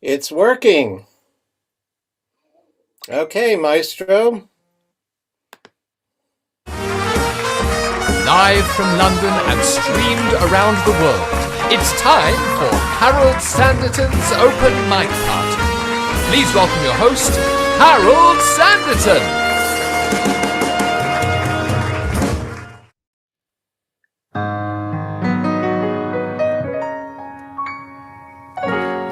It's working. Okay, Maestro. Live from London and streamed around the world, it's time for HaroldSanditen's Open Mic Party. Please welcome your host, Harold Sanditen.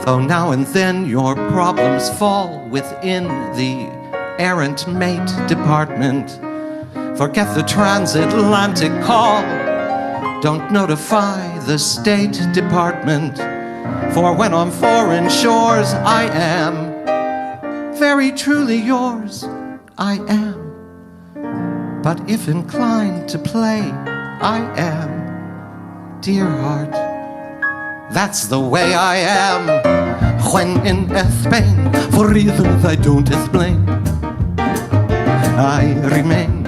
Though now and then your problems fall within the errant mate department, forget the transatlantic call. Don't notify the State Department, for when on foreign shores I am very truly yours, I am. But if inclined to play, I am, dear heart. That's the way I am. When in Spain, for reasons I don't explain, I remain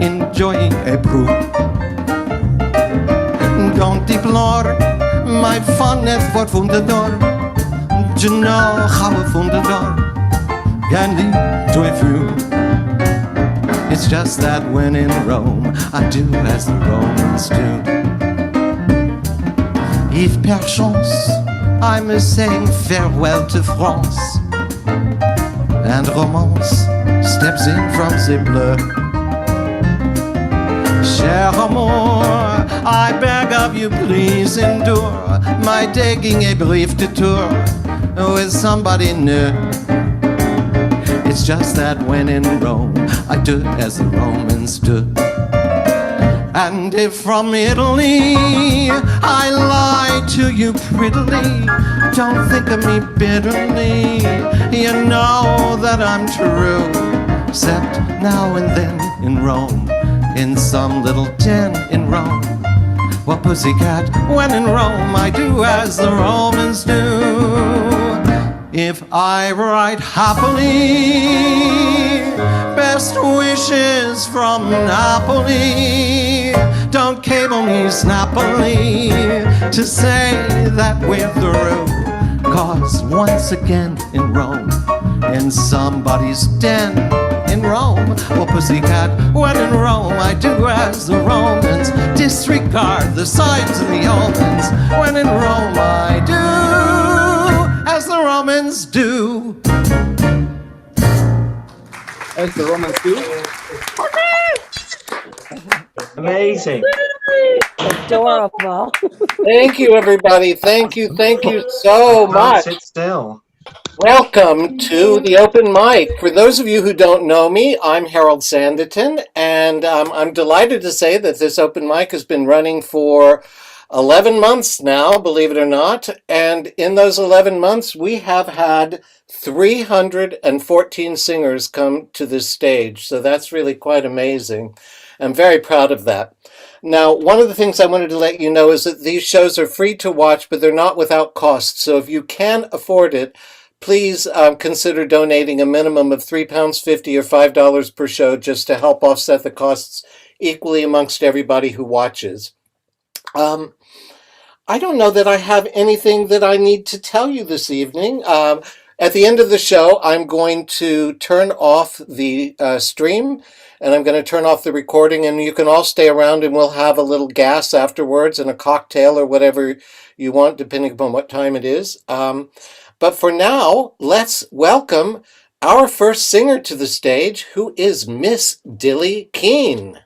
enjoying a brew. Don't deplore my fondness for Fundador. You know how a Fundador can lead to a few. It's just that when in Rome, I do as the Romans do. If perchance I'm saying farewell to France, and romance steps in from the bleu, cher amour, I beg of you please endure my taking a brief detour with somebody new. It's just that when in Rome, I do as the Romans do. And if from Italy I lie to you prettily, don't think of me bitterly. You know that I'm true, except now and then in Rome, in some little den in Rome. Well, pussycat, when in Rome, I do as the Romans do. If I write happily, best wishes from Napoli. Don't cable me snappily to say that we're through. 'Cause once again in Rome, in somebody's den in Rome, well, pussycat, when in Rome, I do as the Romans. Disregard the signs and the omens. When in Rome, I do as the Romans do. As the Romans do? Amazing. Adorable. Thank you, everybody. Thank you so Don't much. sit still. Welcome to the open mic. For those of you who don't know me, I'm Harold Sanditen, and I'm delighted to say that this open mic has been running for 11 months now, believe it or not. And in those 11 months, we have had 314 singers come to this stage. So that's really quite amazing. I'm very proud of that. Now, one of the things I wanted to let you know is that these shows are free to watch, but they're not without cost. So if you can afford it, please consider donating a minimum of £3.50 or $5 per show just to help offset the costs equally amongst everybody who watches. I don't know that I have anything that I need to tell you this evening. At the end of the show, I'm going to turn off the stream, and I'm going to turn off the recording, and you can all stay around and we'll have a little gas afterwards and a cocktail or whatever you want, depending upon what time it is. But for now, let's welcome our first singer to the stage, who is Miss Dilly Keene.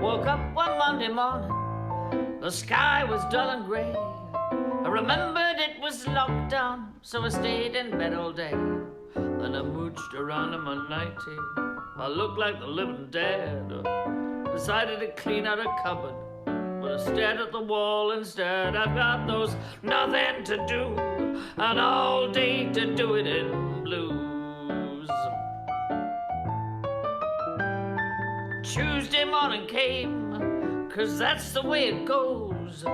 Woke up one Monday morning, the sky was dull and gray. I remembered it was lockdown, so I stayed in bed all day. Then I mooched around in my nightie, I looked like the living dead. Decided to clean out a cupboard, but I stared at the wall instead. I've got those nothing to do, and all day to do it in blues. Tuesday morning came, 'cause that's the way it goes. blues.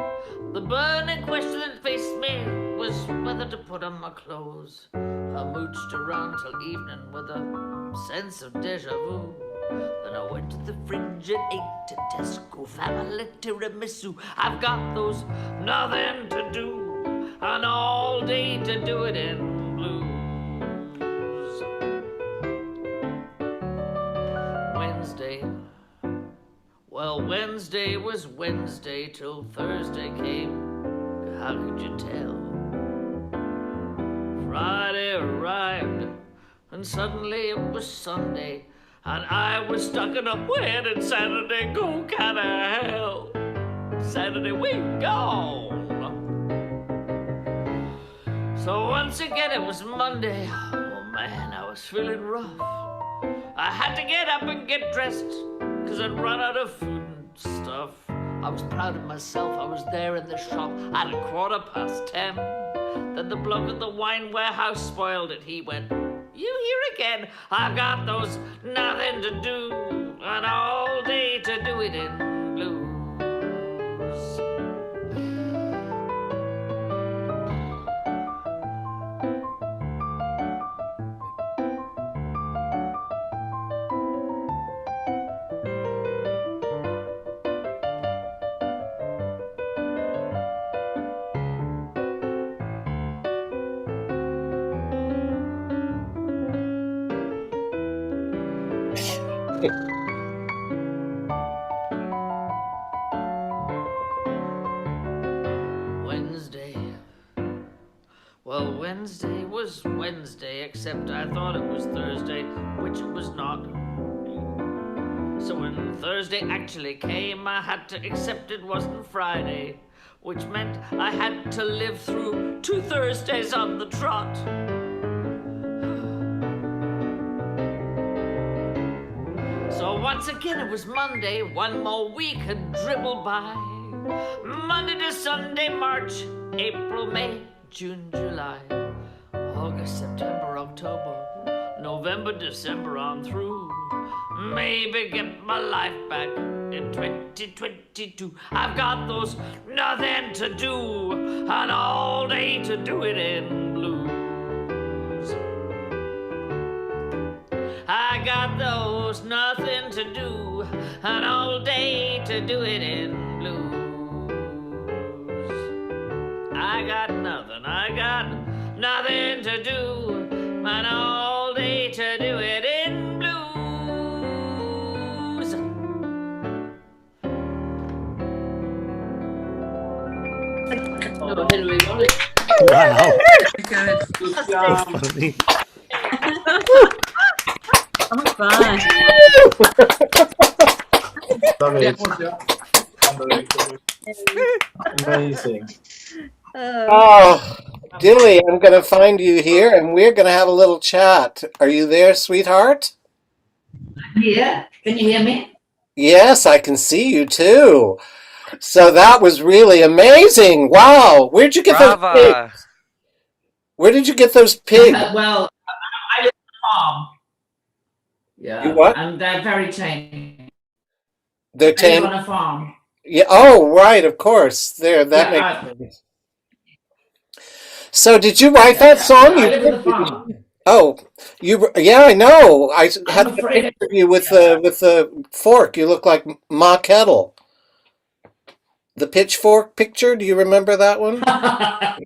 The burning question that faced me was whether to put on my clothes. I mooched around till evening with a sense of deja vu. Then I went to the fridge and ate a Tesco family tiramisu. I've got those nothing to do, and all day to do it in blues. Wednesday. Well, Wednesday was Wednesday till Thursday came. How could you tell? Friday arrived, and suddenly it was Sunday, and I was stuck in a where did Saturday go kind of hell? Saturday week gone. So once again it was Monday. Oh man, I was feeling rough. I had to get up and get dressed, 'cause I'd run out of food and stuff. I was proud of myself. I was there in the shop at 10:15. Then the bloke at the wine warehouse spoiled it. He went, "You here again? I've got those nothing to do, and all day to do it in blues." Wednesday. Well, Wednesday was Wednesday, except I thought it was Thursday, which it was not. So when Thursday actually came, I had to accept it wasn't Friday, which meant I had to live through 2 Thursdays on the trot. So once again it was Monday, one more week had dribbled by. Monday to Sunday, March, April, May, June, July, August, September, October, November, December on through. Maybe get my life back in 2022. I've got those nothing to do, and all day to do it in blues. I got those nothing to do, and all day to do it in blues. I got nothing to do, and all day to do it in blues. No, Henry, roll it. Wow. Good. Good job. Funny. Oh, fun. Love Yeah, it. good job. Amazing. Oh, Dilly, I'm going to find you here and we're going to have a little chat. Are you there, sweetheart? Yeah, can you hear me? Yes, I can see you too. So that was really amazing. Wow. Where'd you get those pigs? Brava. Where did you get those pigs? Well, I live on a farm. Yeah, You what? and they're very tame. They're I live tame. on a farm. Yeah. Oh, right. Of course. There. That Yeah, makes sense. So did you write that song? I You live did, on a didn't farm. you? Oh, yeah, I know. I had I'm a afraid. picture of you with the fork. You look like Ma Kettle. The pitchfork picture. Do you remember that one? I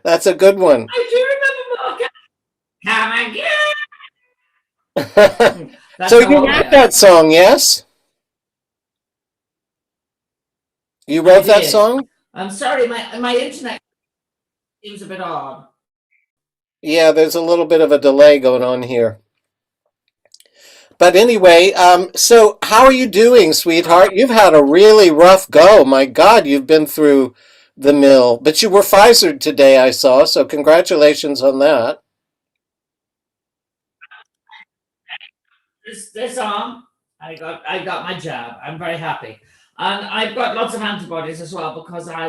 That's a good one. do remember Mark. Come again. That's So how you old I wrote am. that song, yes? You I wrote that did. song? I'm sorry, my internet seems a bit odd. Yeah, there's a little bit of a delay going on here. But anyway, so how are you doing, sweetheart? You've had a really rough go. My God, you've been through the mill. But you were Pfizered today, I saw, so congratulations on that. This arm, I got my jab. I'm very happy, and I've got lots of antibodies as well because I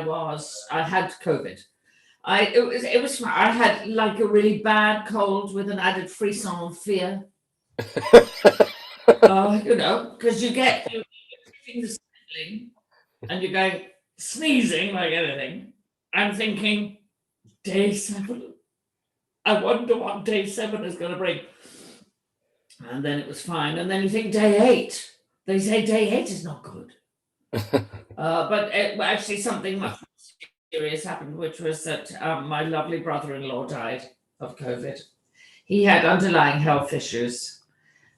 had COVID. It was I had like a really bad cold with an added frisson of fear. You know, because you get everything's settling, and you're going sneezing like anything. I'm thinking, day 7. I wonder what day 7 is going to bring. And then it was fine. And then you think day 8. They say day 8 is not good. But actually something much serious happened, which was that my lovely brother-in-law died of COVID. He had underlying health issues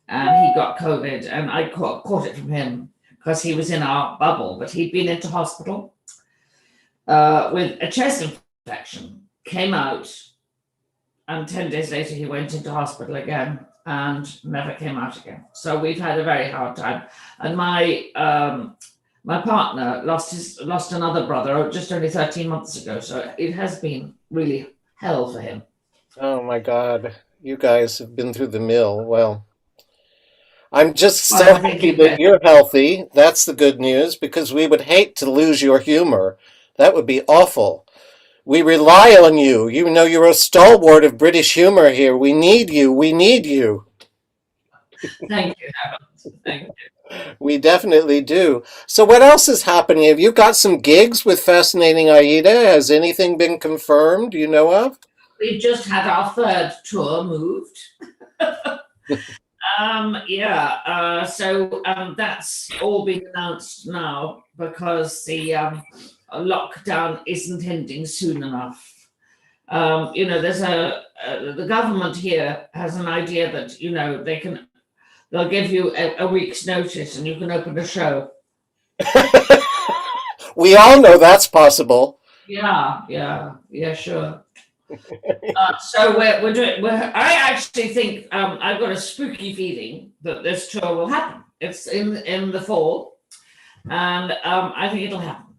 and he got COVID, and I caught it from him because he was in our bubble, but he'd been into hospital with a chest infection, came out, and 10 days later he went into hospital again and never came out again. So we've had a very hard time. And my partner lost another brother just only 13 months ago. So it has been really hell for him. Oh my God. You guys have been through the mill. Well, I'm just so happy that you're healthy. That's the good news, because we would hate to lose your humor. That would be awful. We rely on you. You know, you're a stalwart of British humor here. We need you. We need you. Thank you, Harold. Thank you. We definitely do. So what else is happening? Have you got some gigs with Fascinating Aida? Has anything been confirmed you know of? We've just had our 3rd tour moved. So that's all been announced now because the lockdown isn't ending soon enough. There's the government here has an idea that they'll give you a week's notice and you can open a show. We all know that's possible. Yeah, sure. So we're doing. I actually think I've got a spooky feeling that this tour will happen. It's in the fall, and I think it'll happen.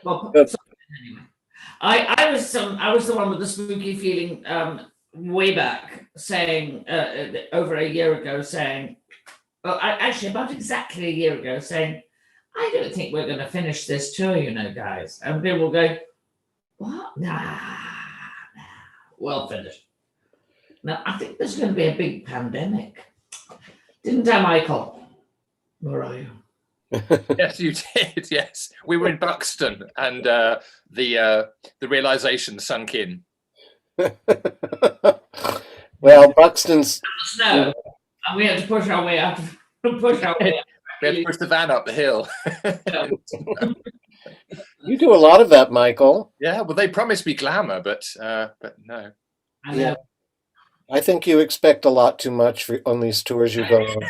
Well, anyway, I was the one with the spooky feeling way back, saying over a year ago, saying, actually about exactly a year ago, saying, I don't think we're going to finish this tour, guys, and people will go, what? Nah, well finished. Now, I think there's going to be a big pandemic. Didn't I, Michael? Where are you? Yes, you did. Yes, we were in Buxton, and the realization sunk in. Well, Buxton's snow, and we had to push our way out. We had to push the van up the hill. You do a lot of that, Michael. Yeah, well, they promised me glamour, but no. Yeah. I think you expect a lot too much on these tours you go on.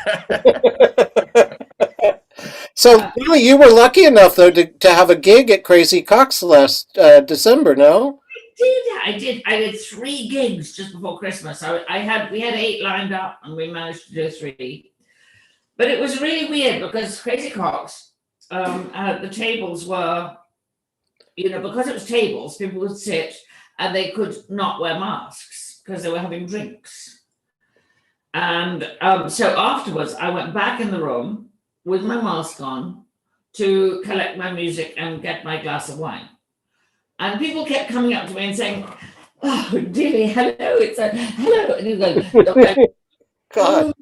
So, Billy, you were lucky enough, though, to have a gig at Crazy Coq's last December, no? I did 3 gigs just before Christmas. We had 8 lined up, and we managed to do 3. But it was really weird because Crazy Coq's, the tables were, because it was tables, people would sit and they could not wear masks because they were having drinks. And so afterwards, I went back in the room with my mask on to collect my music and get my glass of wine. And people kept coming up to me and saying, oh, dearie, hello, it's a hello. And you go, God.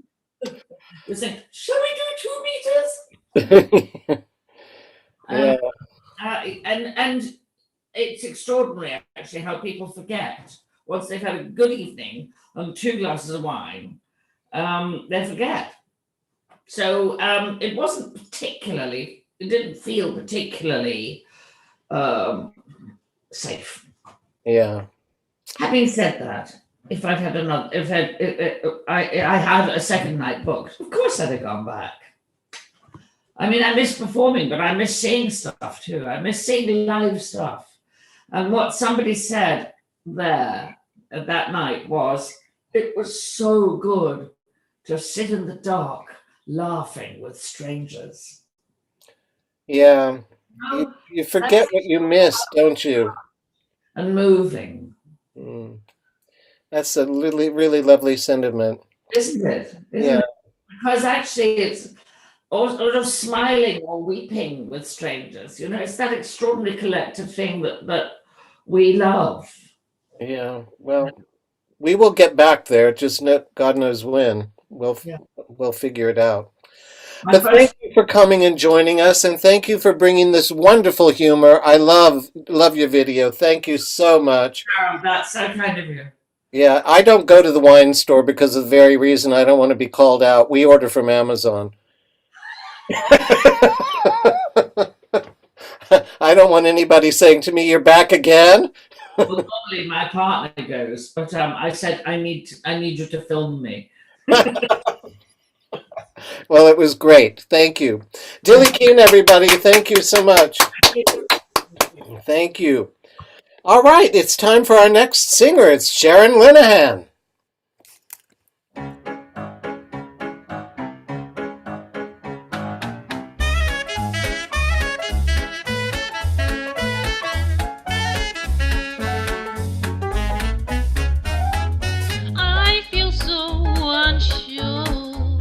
We're saying, shall we do 2 meters? And it's extraordinary, actually, how people forget. Once they've had a good evening and 2 glasses of wine, they forget. So it didn't feel particularly safe. Yeah. Having said that, if I had a second night booked, of course I'd have gone back. I mean, I miss performing, but I miss seeing stuff too. I miss seeing live stuff. And what somebody said there at that night was, it was so good to sit in the dark laughing with strangers. Yeah. You forget what you miss, don't you? And moving. That's a really, really lovely sentiment. Isn't it? Yeah. Because actually it's sort of smiling or weeping with strangers. It's that extraordinary collective thing that we love. Yeah. Well, we will get back there. Just God knows when. We'll figure it out. But thank you for coming and joining us, and thank you for bringing this wonderful humor. I love your video. Thank you so much. Carol, that's so kind of you. Yeah, I don't go to the wine store because of the very reason I don't want to be called out. We order from Amazon. I don't want anybody saying to me, "You're back again." Well, normally my partner goes, but I said I need you to film me. Well, it was great. Thank you. Dilly Keen, everybody. Thank you so much. Thank you. All right, it's time for our next singer. It's Sharon Linehan. I feel so unsure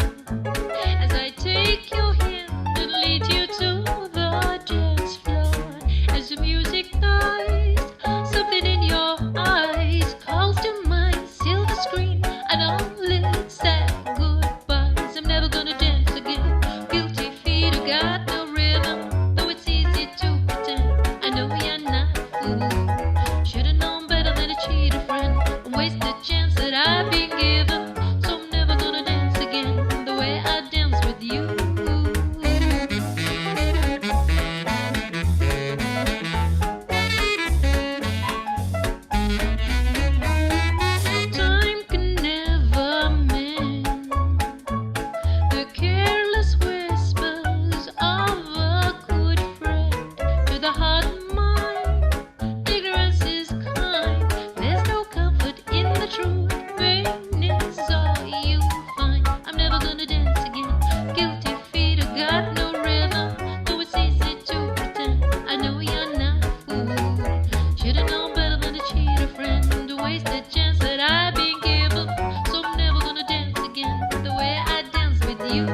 as I take your hand and lead you to the dance floor. As the music dies, something in your eyes calls to mind. Silver screen, and all it said goodbyes. I'm never gonna dance again. Guilty feet who got no rhythm, though it's easy to pretend. I know you're not a fool. Should've known better than to cheat a friend and waste the chance that I've been given. So I'm never gonna dance again the way I dance with you. Time can never mend the careless whispers of a good friend. To the heart and mind, ignorance is kind. There's no comfort in the truth. Pain is all you find. I'm never gonna dance again. Guilty feet who got no rhythm, though it's easy to pretend. I know you're not a fool. Should've known better than to cheat a friend, to waste the chance that I've been given. So I'm never gonna dance again the way I dance with you.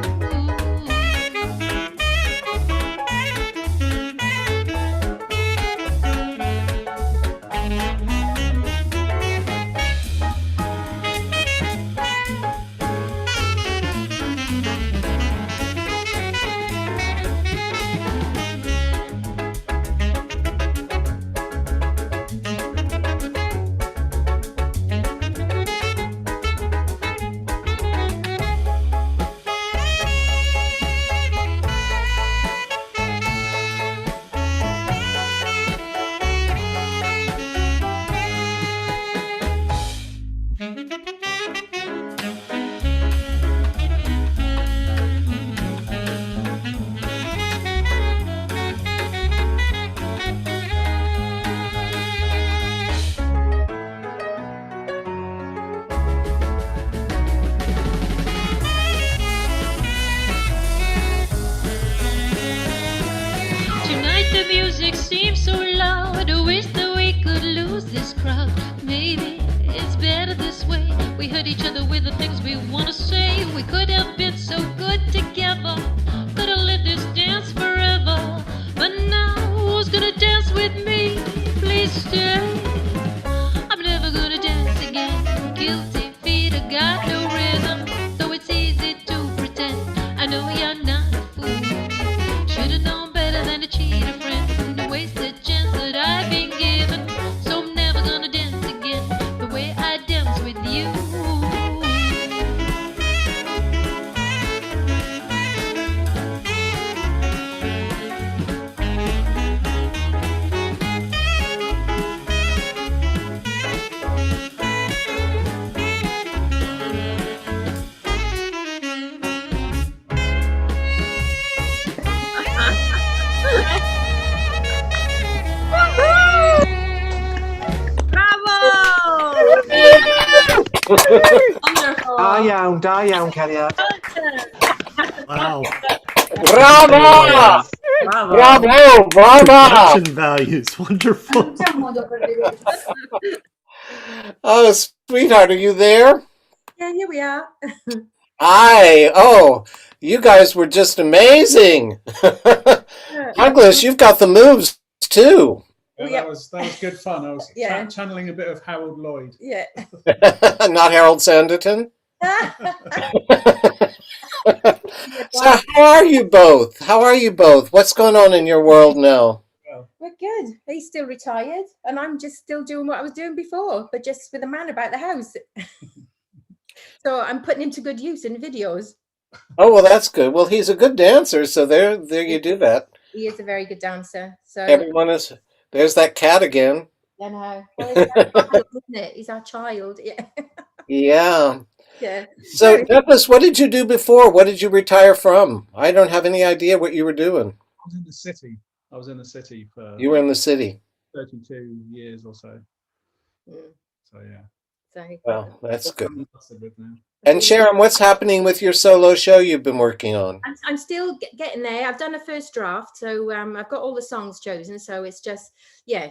Tonight the music seems so loud. I wish that we could lose this crowd. Maybe it's better this way. We hurt each other with the things we want to say. We could have been so good together. Could have lived this dance forever. But now who's gonna dance with me? Please stay. I'm never gonna dance again. Guilty feet have got no rhythm, though it's easy to pretend. I know you're not a fool. Should've known better than to cheat a friend, to waste the chance that I've been given. So I'm never gonna dance again the way I dance with you. Wonderful. Da iawn, Cariad. Wow. Bravo! Bravo. Bravo! Bravo! Production values. Wonderful. Oh, sweetheart, are you there? Yeah, here we are. Oh, you guys were just amazing. Douglas, you've got the moves too. Yeah, that was good fun. I was Yeah. channeling a bit of Harold Lloyd. Yeah. Not Harold Sanditen? So how are you both? How are you both? What's going on in your world now? We're good. He's still retired, and I'm just still doing what I was doing before, but just with a man about the house. So I'm putting him to good use in videos. Oh, well, that's good. Well, he's a good dancer, so there you do that. He is a very good dancer. So Everyone is. There's that cat again. I know. Well, it's our child, isn't it? He's our child. Yeah. Yeah. Yeah. So, Douglas, what did you do before? What did you retire from? I don't have any idea what you were doing. I was in the city. I was in the city for You were in the city. 32 years or so. Mm. So yeah. So Well, that's good. Lots to live now. And Sharon, what's happening with your solo show you've been working on? I'm still getting there. I've done a first draft, so I've got all the songs chosen. So it's just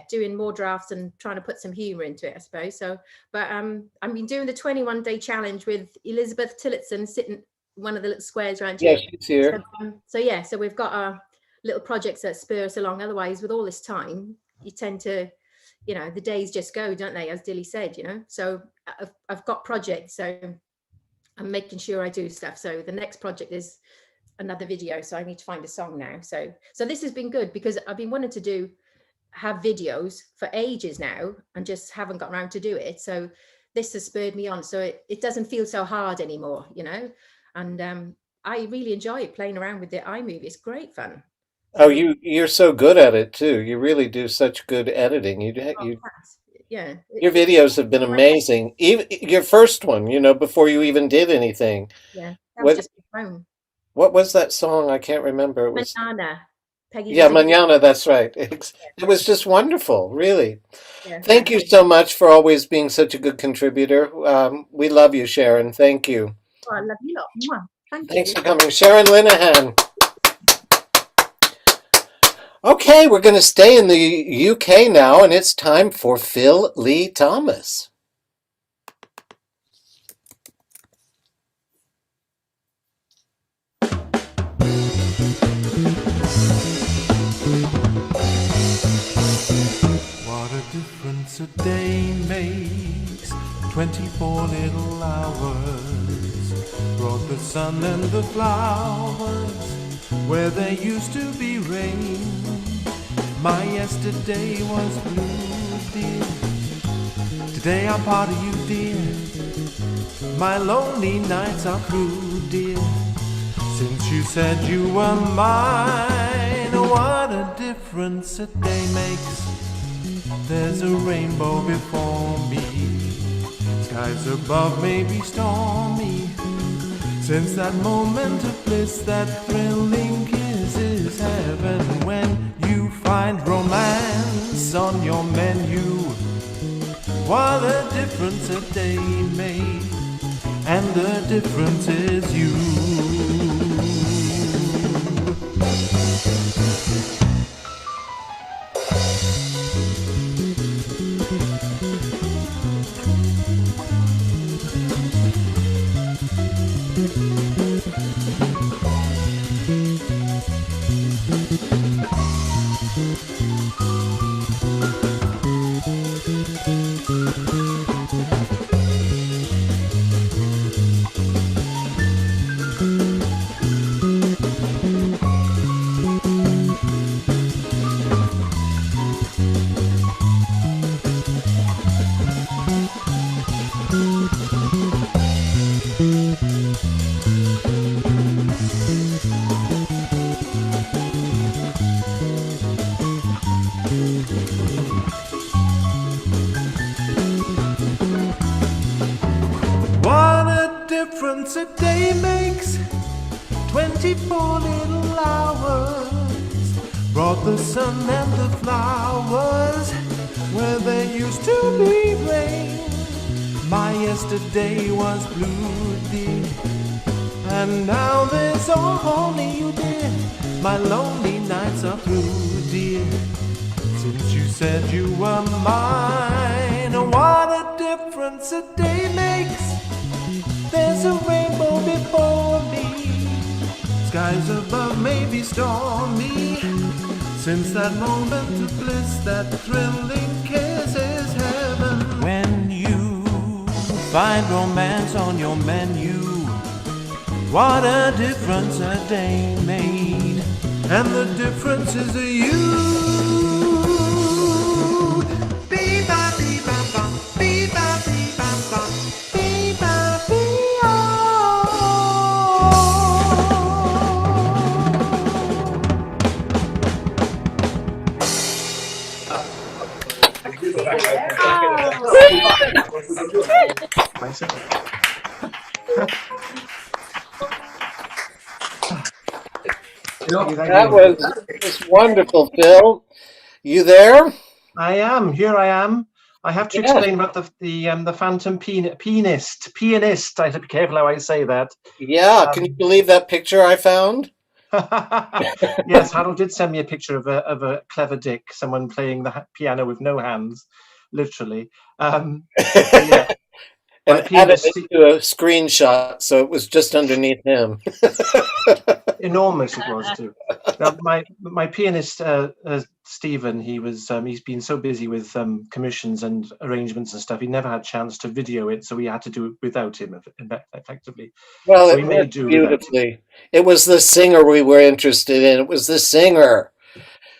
doing more drafts and trying to put some humour into it, I suppose. So, but I've been doing the 21-day challenge with Elizabeth Tillotson sitting one of the little squares around here. Yeah, she's here. So we've got our little projects that spur us along. Otherwise, with all this time, you tend to, the days just go, don't they? As Dilly said, So I've got projects, so I'm making sure I do stuff. So the next project is another video. So I need to find a song now. So this has been good because I've been wanting to have videos for ages now and just haven't got around to do it. So this has spurred me on. So it doesn't feel so hard anymore, and I really enjoy it, playing around with the iMovie. It's great fun. Oh, you're so good at it too. You really do such good editing. Yeah. Your videos have been amazing. Even your first one, before you even did anything. Yeah, that was just my phone. What was that song? I can't remember. It was Manana. Peggy. Yeah, Manana, that's right. It was just wonderful, really. Yeah. Thank you so much for always being such a good contributor. We love you, Sharon. Thank you. Oh, I love you lot. Mwah. Thanks for coming. Sharon Linehan. Okay, we're going to stay in the UK now, and it's time for Phil Lee Thomas. What a difference a day makes, 24 little hours, brought the sun and the flowers where there used to be rain. My yesterday was blue, dear, today I'm part of you, dear. My lonely nights are through, dear, since you said you were mine. What a difference a day makes. There's a rainbow before me, skies above may be stormy. Since that moment of bliss, that thrilling kiss is heaven. When you find romance on your menu, what a difference a day made, and the difference is you. What a difference a day makes, 24 little hours, brought the sun and the flowers where there used to be rain. My yesterday was blue, dear, and now there's only you, dear. My lonely nights are through, dear, since you said you were mine. What a difference a day makes. There's a rainbow before me, skies above may be stormy. Since that moment of bliss, that thrilling kiss is heaven. When you find romance on your menu. What a difference a day made, and the difference is you. Bee-ba-bee-ba-ba, bee-ba-bee-ba-ba, bee-ba-bee-oh. That was just wonderful, Phil. You there? I am. Here I am. I have to explain about the phantom pianist. I have to be careful how I say that. Yeah. Can you believe that picture I found? Yes, Harold did send me a picture of a clever dick, someone playing the piano with no hands, literally. Yeah. And added it to a screenshot, so it was just underneath him. Enormous it was too. Now, my pianist Stephen, he's been so busy with commissions and arrangements and stuff, he never had a chance to video it, so we had to do it without him effectively. Well, so it made do beautifully. It was the singer we were interested in. It was the singer.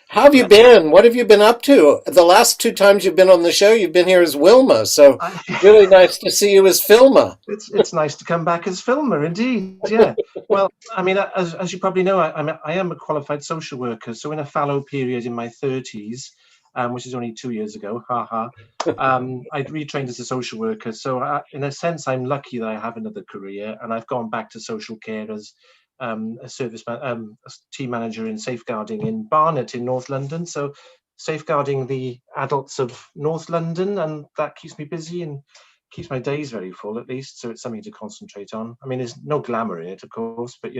How have you been? What have you been up to? The last two times you've been on the show, you've been here as Wilma. So really nice to see you as Filma. It's nice to come back as Filma, indeed. Yeah. Well, I mean, as you probably know, I am a qualified social worker. So in a fallow period in my 30s, which is only 2 years ago, I retrained as a social worker. So in a sense, I'm lucky that I have another career, and I've gone back to social care as a team manager in safeguarding in Barnet in North London. So safeguarding the adults of North London, and that keeps me busy and keeps my days very full, at least. So it's something to concentrate on. I mean, there's no glamour in it, of course, but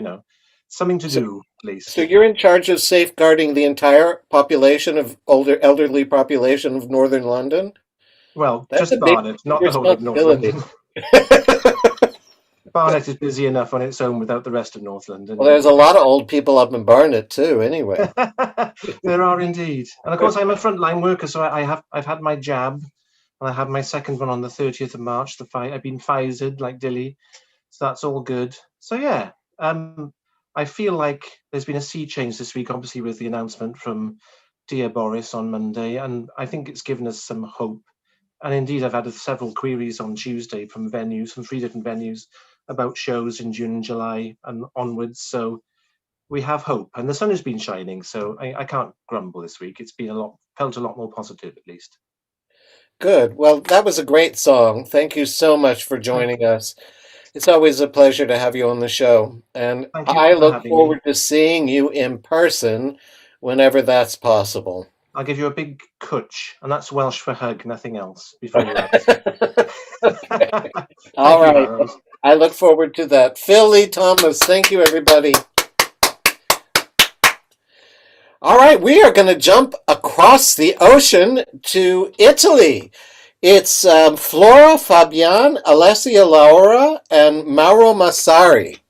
something to do at least. So you're in charge of safeguarding the entire population of elderly population of Northern London? Well, that's just Barnet, not the whole of North London. Barnet is busy enough on its own without the rest of North London. Well, there's a lot of old people up in Barnet too, anyway. There are indeed. And of course, I'm a frontline worker, so I've had my jab, and I have my second one on the 30th of March. I've been Pfizered like Dilly, so that's all good. So yeah, I feel like there's been a sea change this week, obviously with the announcement from Dear Boris on Monday, and I think it's given us some hope. And indeed, I've had several queries on Tuesday from 3 different venues, about shows in June and July and onwards. So we have hope, and the sun has been shining, so I can't grumble this week. It's been felt a lot more positive, at least. Good. Well, that was a great song. Thank you so much for joining us. It's always a pleasure to have you on the show, and I look forward to seeing you in person whenever that's possible. I'll give you a big cwtch, and that's Welsh for hug, nothing else. Before you All right. I look forward to that. Phil Lee Thomas, thank you, everybody. All right, we are going to jump across the ocean to Italy. It's Flora Fabian, Alessia Laura, and Mauro Massari.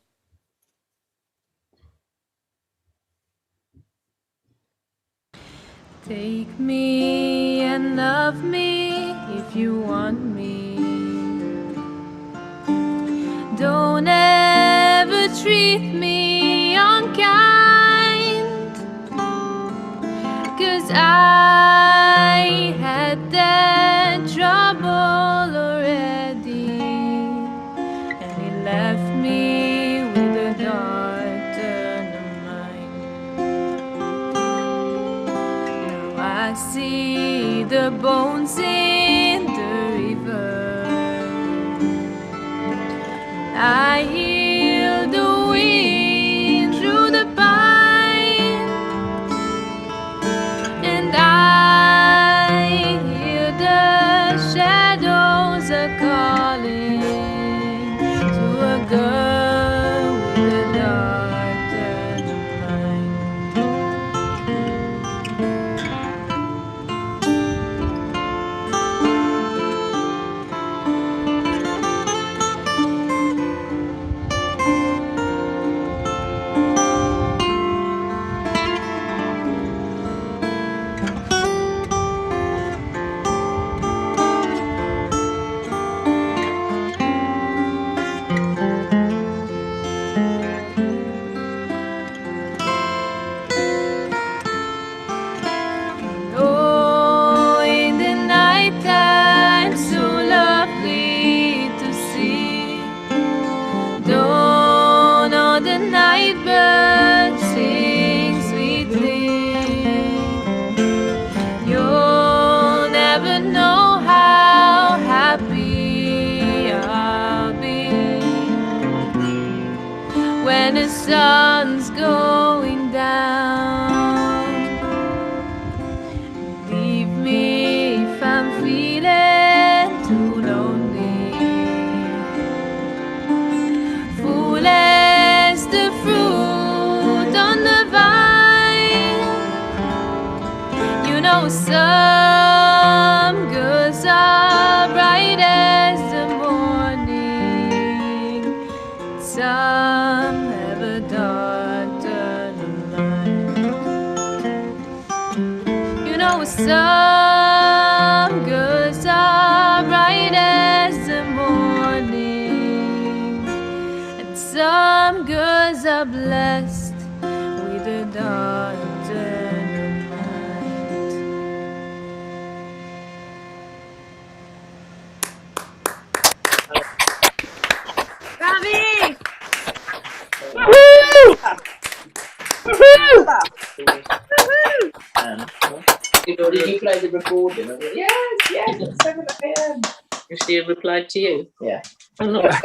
Take me and love me if you want me. Don't ever treat me unkind, 'cause I had that trouble already, and it left me with a dark turn of mind. Now I see the bones in the river, I hear the wind through the pine, and I hear the shadows are calling to a girl with a dark turn of mind. know some girls are bright as the morning, some have a dark turn of mind. You know some girls are bright as the morning, and some girls are blessed with a dark turn of mind. Ravi! Did you play the recording of it? Yes, it's 7 p.m. Has she replied to you? Yeah. I'm not.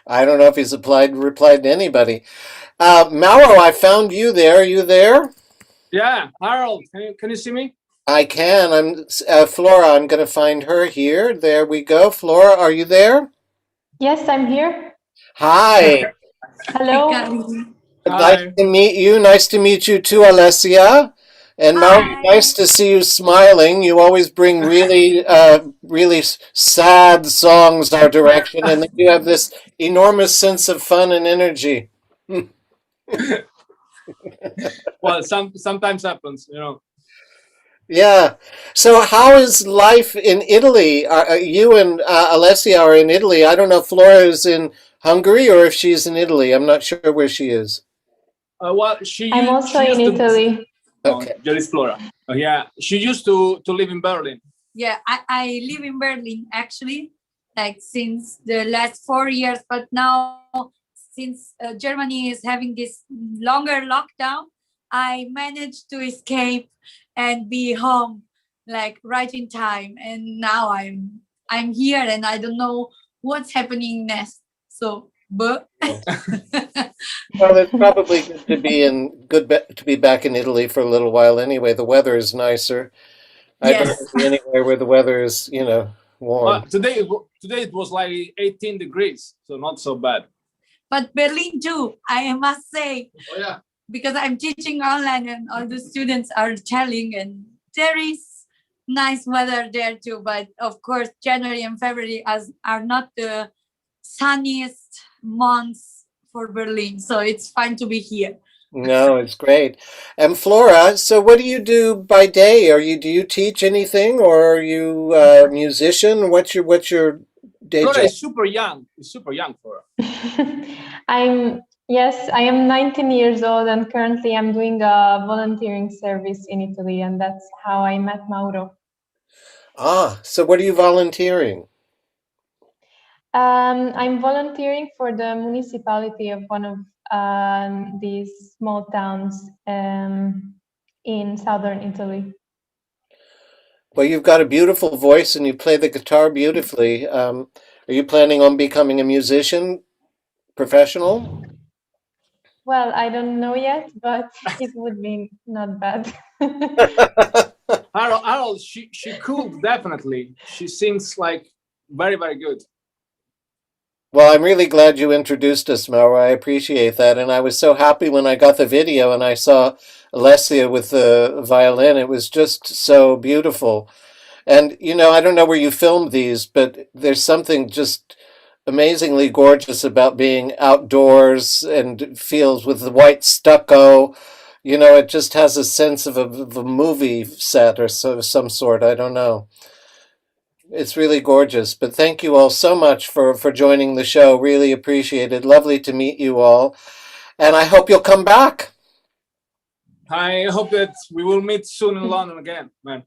I don't know if he's replied to anybody. Mauro, I found you there. Are you there? Yeah, Harold, can you see me? I can. I'm Flora. I'm going to find her here. There we go. Flora, are you there? Yes, I'm here. Hi. Hello. Nice to meet you. Nice to meet you too, Alessia. And Mauro, nice to see you smiling. You always bring really, really sad songs our direction, and then you have this enormous sense of fun and energy. Well, sometimes happens, you know. Yeah. So, how is life in Italy? You and Alessia are in Italy. I don't know if Flora is in Hungary or if she's in Italy. I'm not sure where she is. Well, I'm also in Italy. Okay. There is Flora. Yeah, she used to live in Berlin. Yeah, I live in Berlin actually, like since the last 4 years. But now, since Germany is having this longer lockdown, I managed to escape and be home, like right in time. And now I'm here, and I don't know what's happening next. So, but. Well, it's probably good to be back in Italy for a little while anyway. The weather is nicer. I'd rather be anywhere where the weather is, warm. Today it was like 18 degrees, so not so bad. But Berlin too, I must say. Oh yeah. Because I'm teaching online and all the students are telling, and there is nice weather there too. But of course, January and February are not the sunniest months for Berlin. So it's fine to be here. No, it's great. And Flora, so what do you do by day? Do you teach anything, or are you a musician? What's your day Flora job? is super young. It's super young, Flora. I am 19 years old, and currently I'm doing a volunteering service in Italy, and that's how I met Mauro. So what are you volunteering? I'm volunteering for the municipality of one of these small towns in southern Italy. Well, you've got a beautiful voice and you play the guitar beautifully. Are you planning on becoming a musician, professional? Well, I don't know yet, but it would be not bad. Harold, she could definitely. She sings like very, very good. Well, I'm really glad you introduced us, Mauro. I appreciate that. And I was so happy when I got the video and I saw Alessia with the violin. It was just so beautiful. And, I don't know where you filmed these, but there's something just amazingly gorgeous about being outdoors and fields with the white stucco. It just has a sense of a movie set or some sort. I don't know. It's really gorgeous. But thank you all so much for joining the show. Really appreciate it. Lovely to meet you all. And I hope you'll come back. I hope that we will meet soon in London again, man.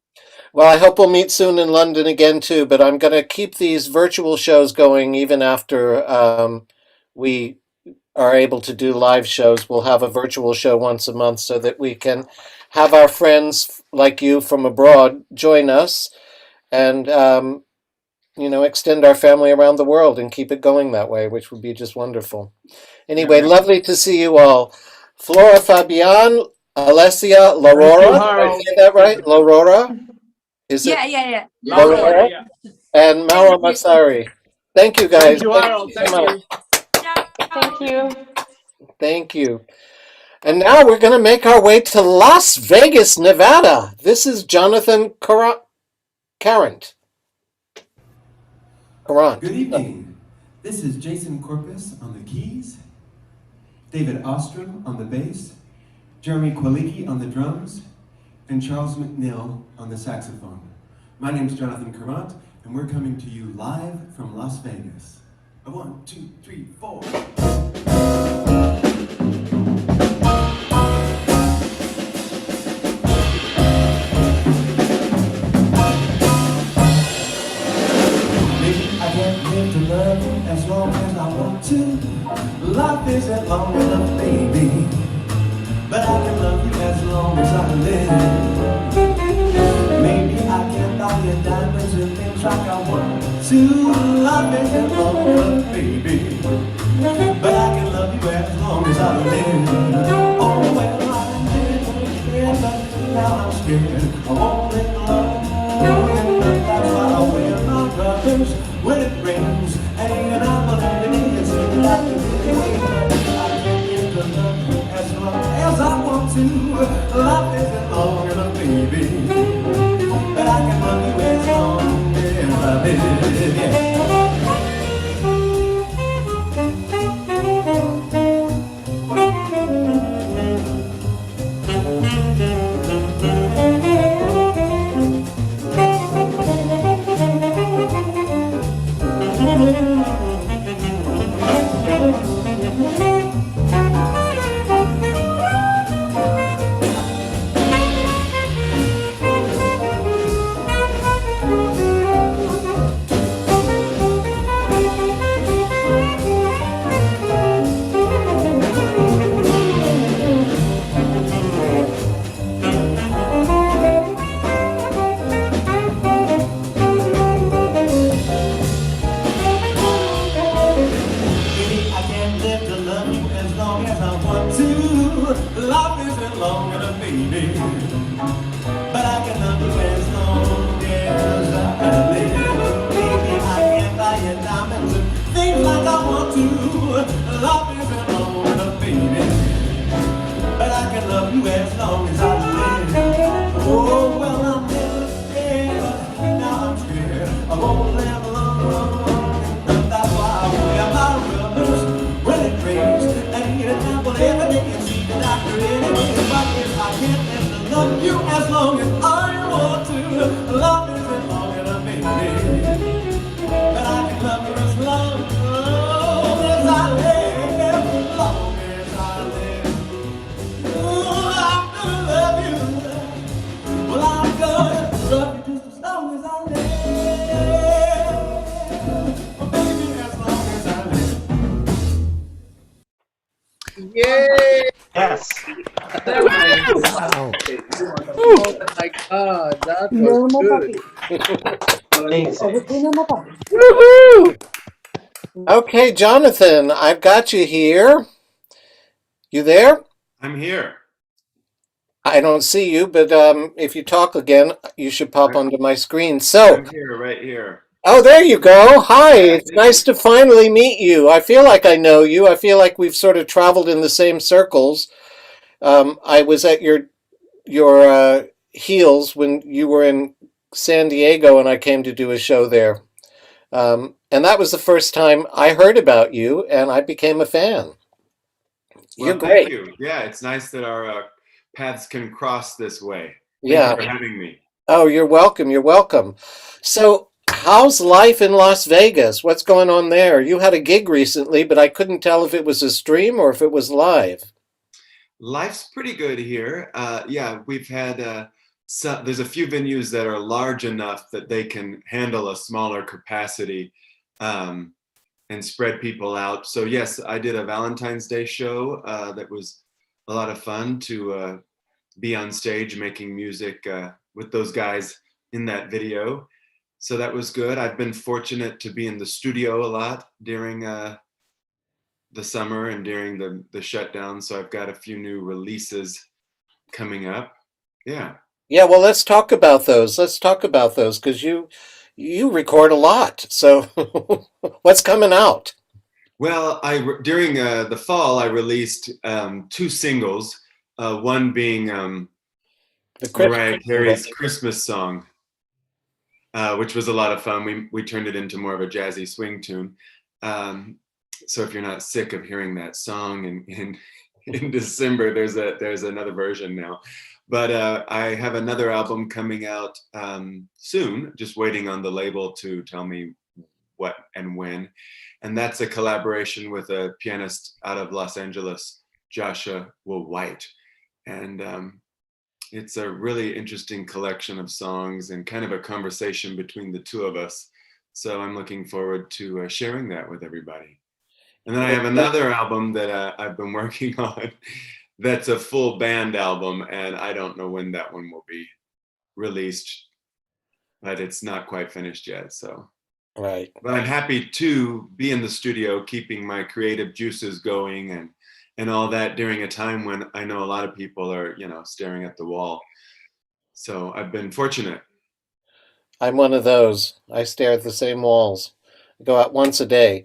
Well, I hope we'll meet soon in London again, too. But I'm going to keep these virtual shows going even after we are able to do live shows. We'll have a virtual show once a month so that we can have our friends like you from abroad join us and, extend our family around the world and keep it going that way, which would be just wonderful. Anyway, lovely to see you all. Flora Fabian, Alessia, Laurora, did I say that right? Laurora? Is it? Yeah. Laurora? Yeah. And Mauro Massari. Thank you, guys. Thank you, Harold. Thank you. Thank you. Thank you. And now we're going to make our way to Las Vegas, Nevada. This is Jonathan Carant. Good evening. This is Jason Corpus on the keys, David Ostrom on the bass, Jeremy Kwalicki on the drums, and Charles McNeil on the saxophone. My name is Jonathan Carant, and we're coming to you live from Las Vegas. 1, 2, 3, 4. As long as I want to, life isn't long enough, baby. But I can love you as long as I live. Maybe I can't buy you diamonds and things like I want to. Life isn't long enough, baby. But I can love you as long as I live. Oh, well, I did scared, but now I'm scared. I won't let love. That's why I wear my rubbers when it rains. And I'm underneath, it's like to be away. I can't get to love you as long as I want to. Life isn't long enough, baby. But I can love you as long as I live, yeah. Yay! Yes. Wow. Oh my God, that was good. Woohoo! Okay, Jonathan, I've got you here. You there? I'm here. I don't see you, but if you talk again, you should pop onto my screen. So, I'm here, right here. oh, there you go. Hi, it's nice to finally meet you. I feel like I know you. I feel like we've sort of traveled in the same circles. I was at your heels when you were in San Diego, and I came to do a show there. And that was the first time I heard about you, and I became a fan. You're Well, great. thank you. Yeah, it's nice that our paths can cross this way. Yeah. Thank you for having me. Oh, you're welcome. You're welcome. So, how's life in Las Vegas? What's going on there? You had a gig recently, but I couldn't tell if it was a stream or if it was live. Life's pretty good here. Yeah, we've had there's a few venues that are large enough that they can handle a smaller capacity and spread people out. So yes, I did a Valentine's Day show that was a lot of fun to be on stage making music with those guys in that video. So that was good. I've been fortunate to be in the studio a lot during the summer and during the shutdown. So I've got a few new releases coming up. Yeah. Yeah, well, let's talk about those. Let's talk about those because you record a lot. So what's coming out? Well, during the fall, I released 2 singles, one being The Mariah Carey's Christmas. Christmas song, which was a lot of fun. We turned it into more of a jazzy swing tune. So if you're not sick of hearing that song in December, there's another version now. But I have another album coming out soon, just waiting on the label to tell me what and when. And that's a collaboration with a pianist out of Los Angeles, Joshua White. And it's a really interesting collection of songs and kind of a conversation between the two of us. So I'm looking forward to sharing that with everybody. And then I have another album that I've been working on that's a full band album, and I don't know when that one will be released, but it's not quite finished yet. So, right. But I'm happy to be in the studio, keeping my creative juices going and all that during a time when I know a lot of people are, staring at the wall. So I've been fortunate. I'm one of those. I stare at the same walls. I go out once a day.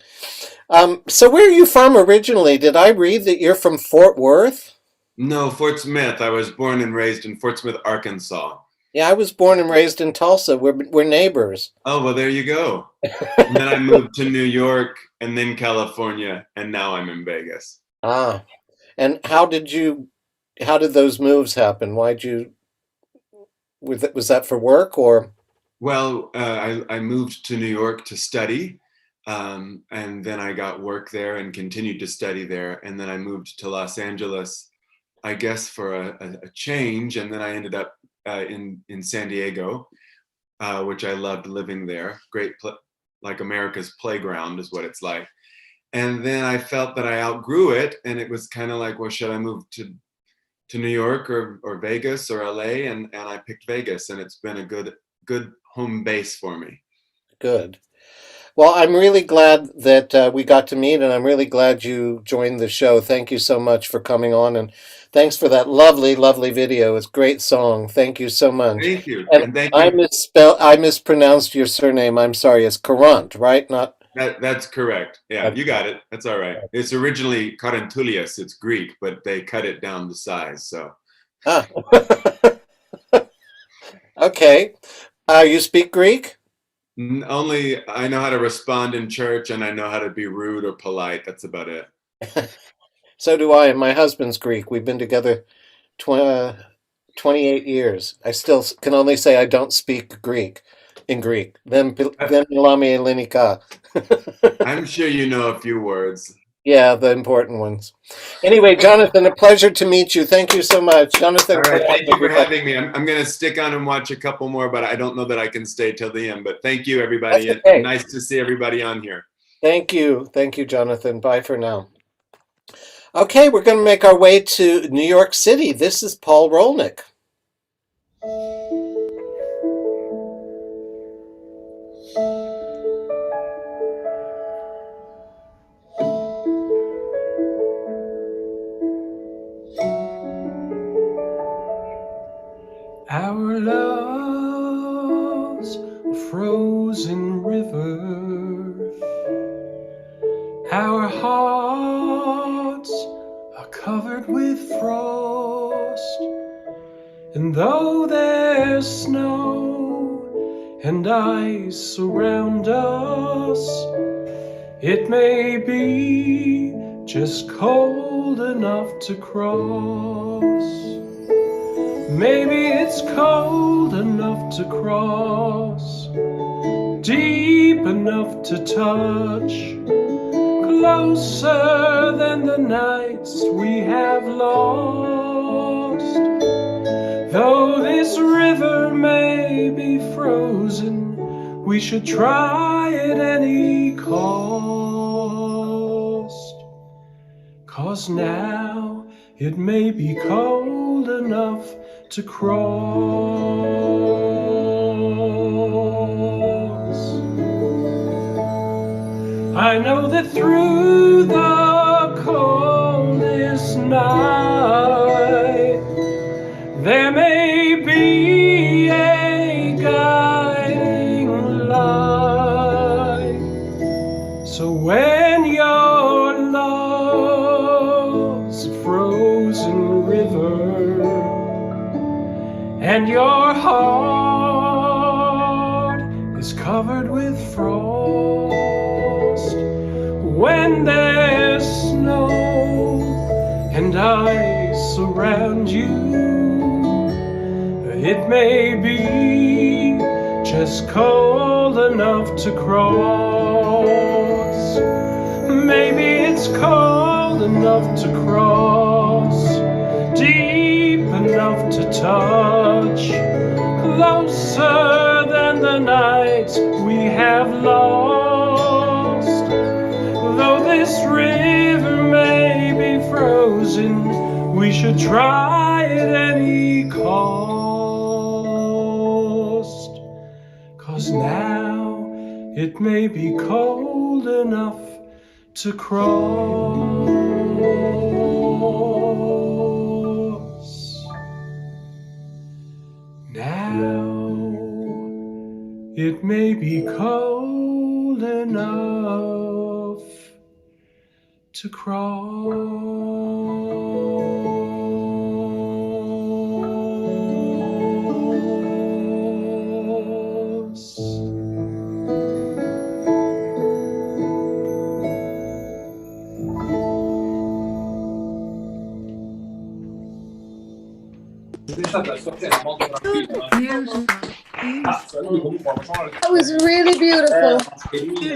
So where are you from originally? Did I read that you're from Fort Worth? No, Fort Smith. I was born and raised in Fort Smith, Arkansas. Yeah, I was born and raised in Tulsa. We're neighbors. Oh, well, there you go. And then I moved to New York and then California, and now I'm in Vegas. Ah, and how did those moves happen? Was that for work or? Well, I moved to New York to study, and then I got work there and continued to study there. And then I moved to Los Angeles, I guess, for a change. And then I ended up in San Diego, which I loved living there. Great, like America's playground is what it's like. And then I felt that I outgrew it, and it was kind of like, well, should I move to New York or Vegas or LA? And I picked Vegas, and it's been a good home base for me. Good. Well, I'm really glad that we got to meet, and I'm really glad you joined the show. Thank you so much for coming on, and thanks for that lovely, lovely video. It's a great song. Thank you so much. Thank you. And thank you. I mispronounced your surname. I'm sorry. It's Carant, right? Not. That's correct. Yeah, you got it. That's all right. It's originally Karantulias. It's Greek, but they cut it down to size. So. Ah. Okay. You speak Greek? Only I know how to respond in church, and I know how to be rude or polite. That's about it. So do I. My husband's Greek. We've been together 28 years. I still can only say I don't speak Greek. In Greek. Then milami elinika. I'm sure you know a few words. Yeah, the important ones. Anyway, Jonathan, a pleasure to meet you. Thank you so much. Jonathan. All right, thank you for having me. I'm going to stick on and watch a couple more, but I don't know that I can stay till the end. But thank you, everybody. That's okay. Nice to see everybody on here. Thank you. Thank you, Jonathan. Bye for now. Okay, we're going to make our way to New York City. This is Paul Rolnick. Our love's a frozen river. Our hearts are covered with frost. And though there's snow and ice around us, it may be just cold enough to cross. Maybe it's cold enough to cross, deep enough to touch, closer than the nights we have lost. Though this river may be frozen, we should try at any cost. 'Cause now it may be cold enough to cross. I know that through the coldest night there may be a guiding light. So when you're and your heart is covered with frost. When there's snow and ice around you, it may be just cold enough to cross. Maybe it's cold enough to cross, deep enough to touch, closer than the nights we have lost. Though this river may be frozen, we should try at any cost. 'Cause now it may be cold enough to cross. Now it may be cold enough to cross. That was really beautiful.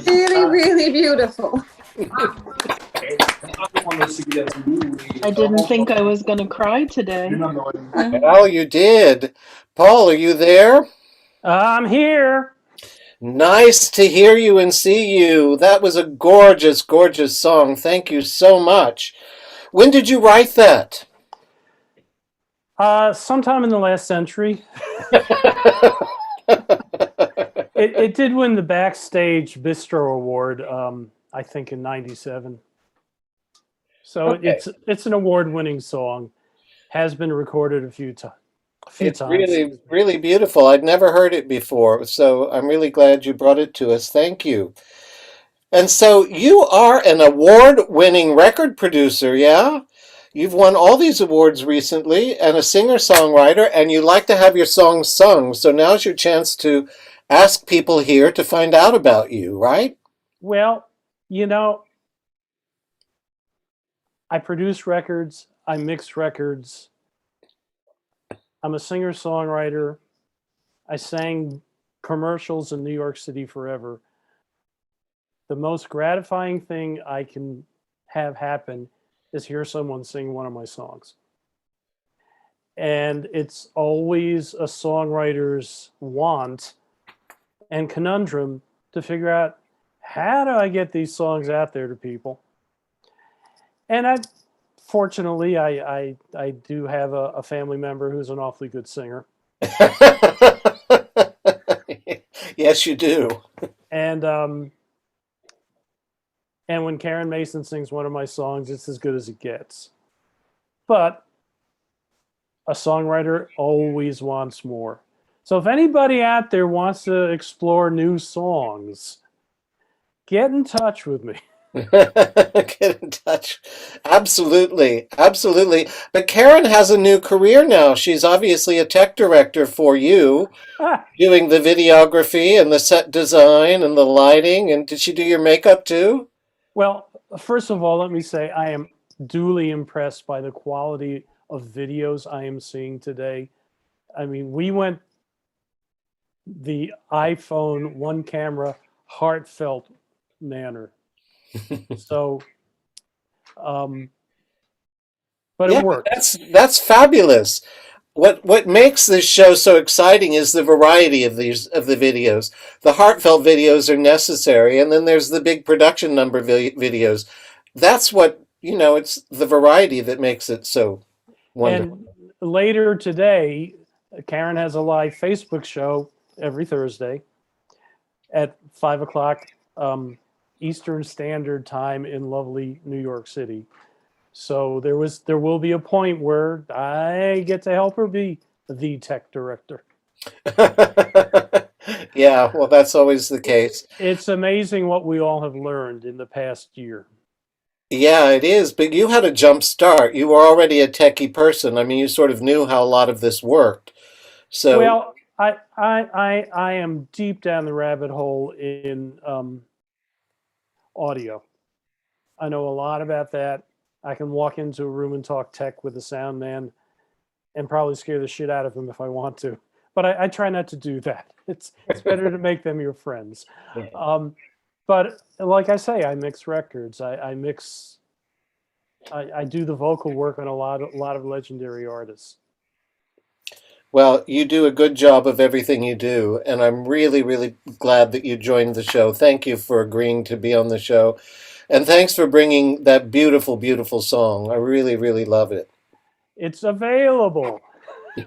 Really, really beautiful. I didn't think I was going to cry today. Well, you did. Paul, are you there? I'm here. Nice to hear you and see you. That was a gorgeous, gorgeous song. Thank you so much. When did you write that? Sometime in the last century. It did win the Backstage Bistro Award, I think in '97. So Okay. it's an award-winning song. Has been recorded a few times. It's really, really beautiful. I'd never heard it before, so I'm really glad you brought it to us. Thank you. And so you are an award-winning record producer, yeah? You've won all these awards recently, and a singer-songwriter, and you like to have your songs sung. So now's your chance to ask people here to find out about you, right? Well, I produce records, I mix records. I'm a singer-songwriter. I sang commercials in New York City forever. The most gratifying thing I can have happen is hear someone sing one of my songs. And it's always a songwriter's want and conundrum to figure out, how do I get these songs out there to people? And fortunately, I do have a family member who's an awfully good singer. Yes, you do. And when Karen Mason sings one of my songs, it's as good as it gets. But a songwriter always wants more. So if anybody out there wants to explore new songs, get in touch with me. Get in touch. Absolutely. Absolutely. But Karen has a new career now. She's obviously a tech director for you, doing the videography and the set design and the lighting. And did she do your makeup too? Well, first of all, let me say I am duly impressed by the quality of videos I am seeing today. I mean, we went the iPhone one camera heartfelt manner. So, but Yeah, it worked. that's fabulous. What makes this show so exciting is the variety of the videos. The heartfelt videos are necessary, and then there's the big production number videos. That's what, it's the variety that makes it so wonderful. And later today, Karen has a live Facebook show every Thursday at 5 o'clock Eastern Standard Time in lovely New York City. So there will be a point where I get to help her be the tech director. Yeah, well, that's always the case. It's amazing what we all have learned in the past year. Yeah, it is. But you had a jump start. You were already a techie person. I mean, you sort of knew how a lot of this worked. So well, I am deep down the rabbit hole in audio. I know a lot about that. I can walk into a room and talk tech with a sound man and probably scare the shit out of him if I want to. But I try not to do that. It's better to make them your friends. But like I say, I mix records. I do the vocal work on a lot of legendary artists. well, you do a good job of everything you do, and I'm really, really glad that you joined the show. Thank you for agreeing to be on the show, and thanks for bringing that beautiful, beautiful song. I really, really love it. It's available.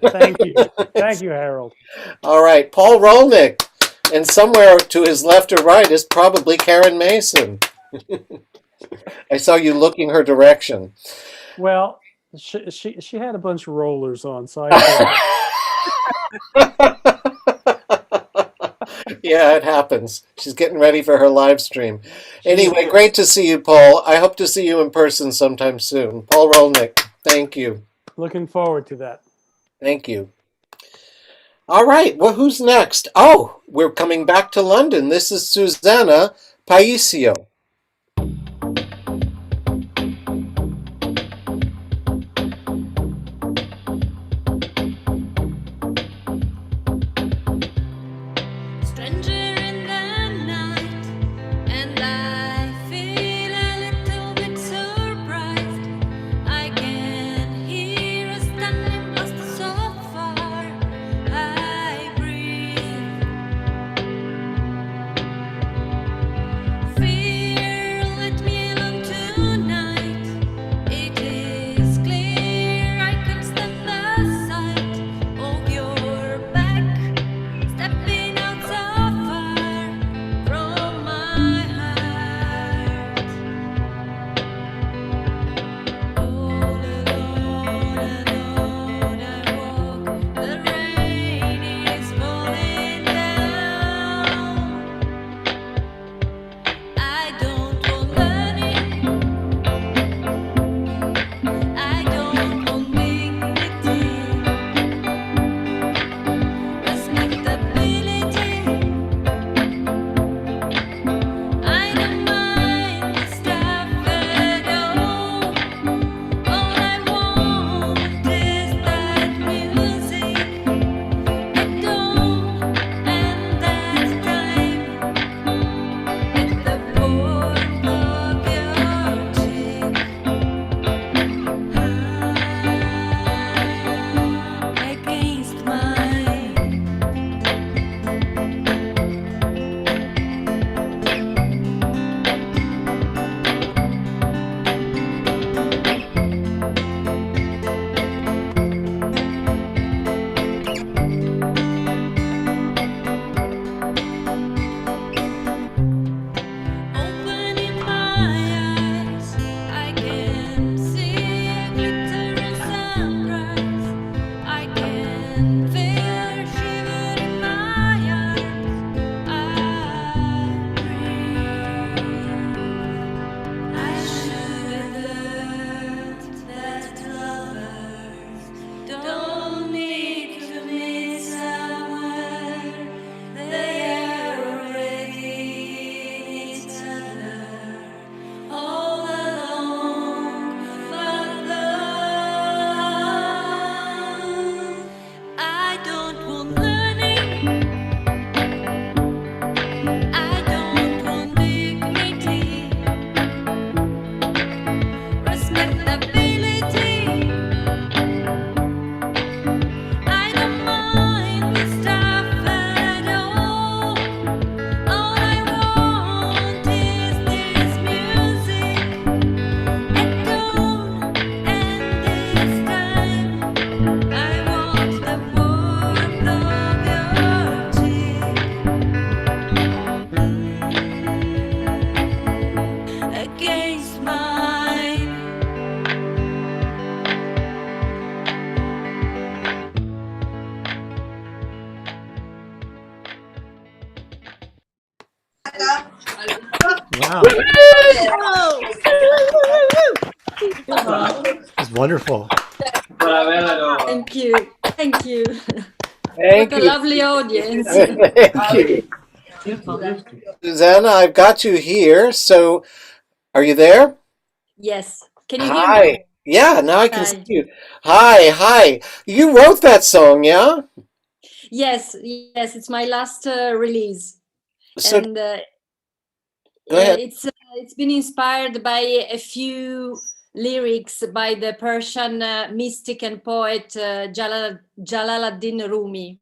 Thank you. Thank you, Harold. All right, Paul Rolnick, and somewhere to his left or right is probably Karen Mason. I saw you looking her direction. Well, she had a bunch of rollers on, so I Yeah, it happens. She's getting ready for her live stream. Anyway, great to see you, Paul. I hope to see you in person sometime soon. Paul Rolnick, thank you. looking forward to that. Thank you. All right, well, who's next? Oh, we're coming back to London. This is Susanna Paisio. Stranger in the night, and I feel a little bit surprised. I can hear us standing close so far. I breathe. Fear, let me alone tonight. It is clear I can stand the sight of your back. Stepping out so far from my heart. All alone I walk. The rain is falling down. I don't want money. I don't want dignity. Respectability. I don't mind the stuff at all. All I want is that music at dawn and that time. At the warmth of your cheek. Against mine. Opening my eyes, I can see a glittering sunrise. I can feel her shiver in my arms. I breathe. I should have learned that lovers don't need to meet somewhere. They are already in each other, all along for love. I don't want learning. I don't want dignity. Respectability. I don't mind the stuff at all. All I want is this music at dawn and this time. I want the warmth of your cheek against mine. Wow. It's wonderful. Thank you. Thank you. Thank What a you. lovely audience. Thank you. Susanna, I've got you here. So are you there? Yes. Can you hear Hi. me? Yeah, now I can see Hi. you. Hi. You wrote that song, yeah? Yes, it's my last release. So And go ahead. it's been inspired by a few lyrics by the Persian mystic and poet Jalaluddin Rumi.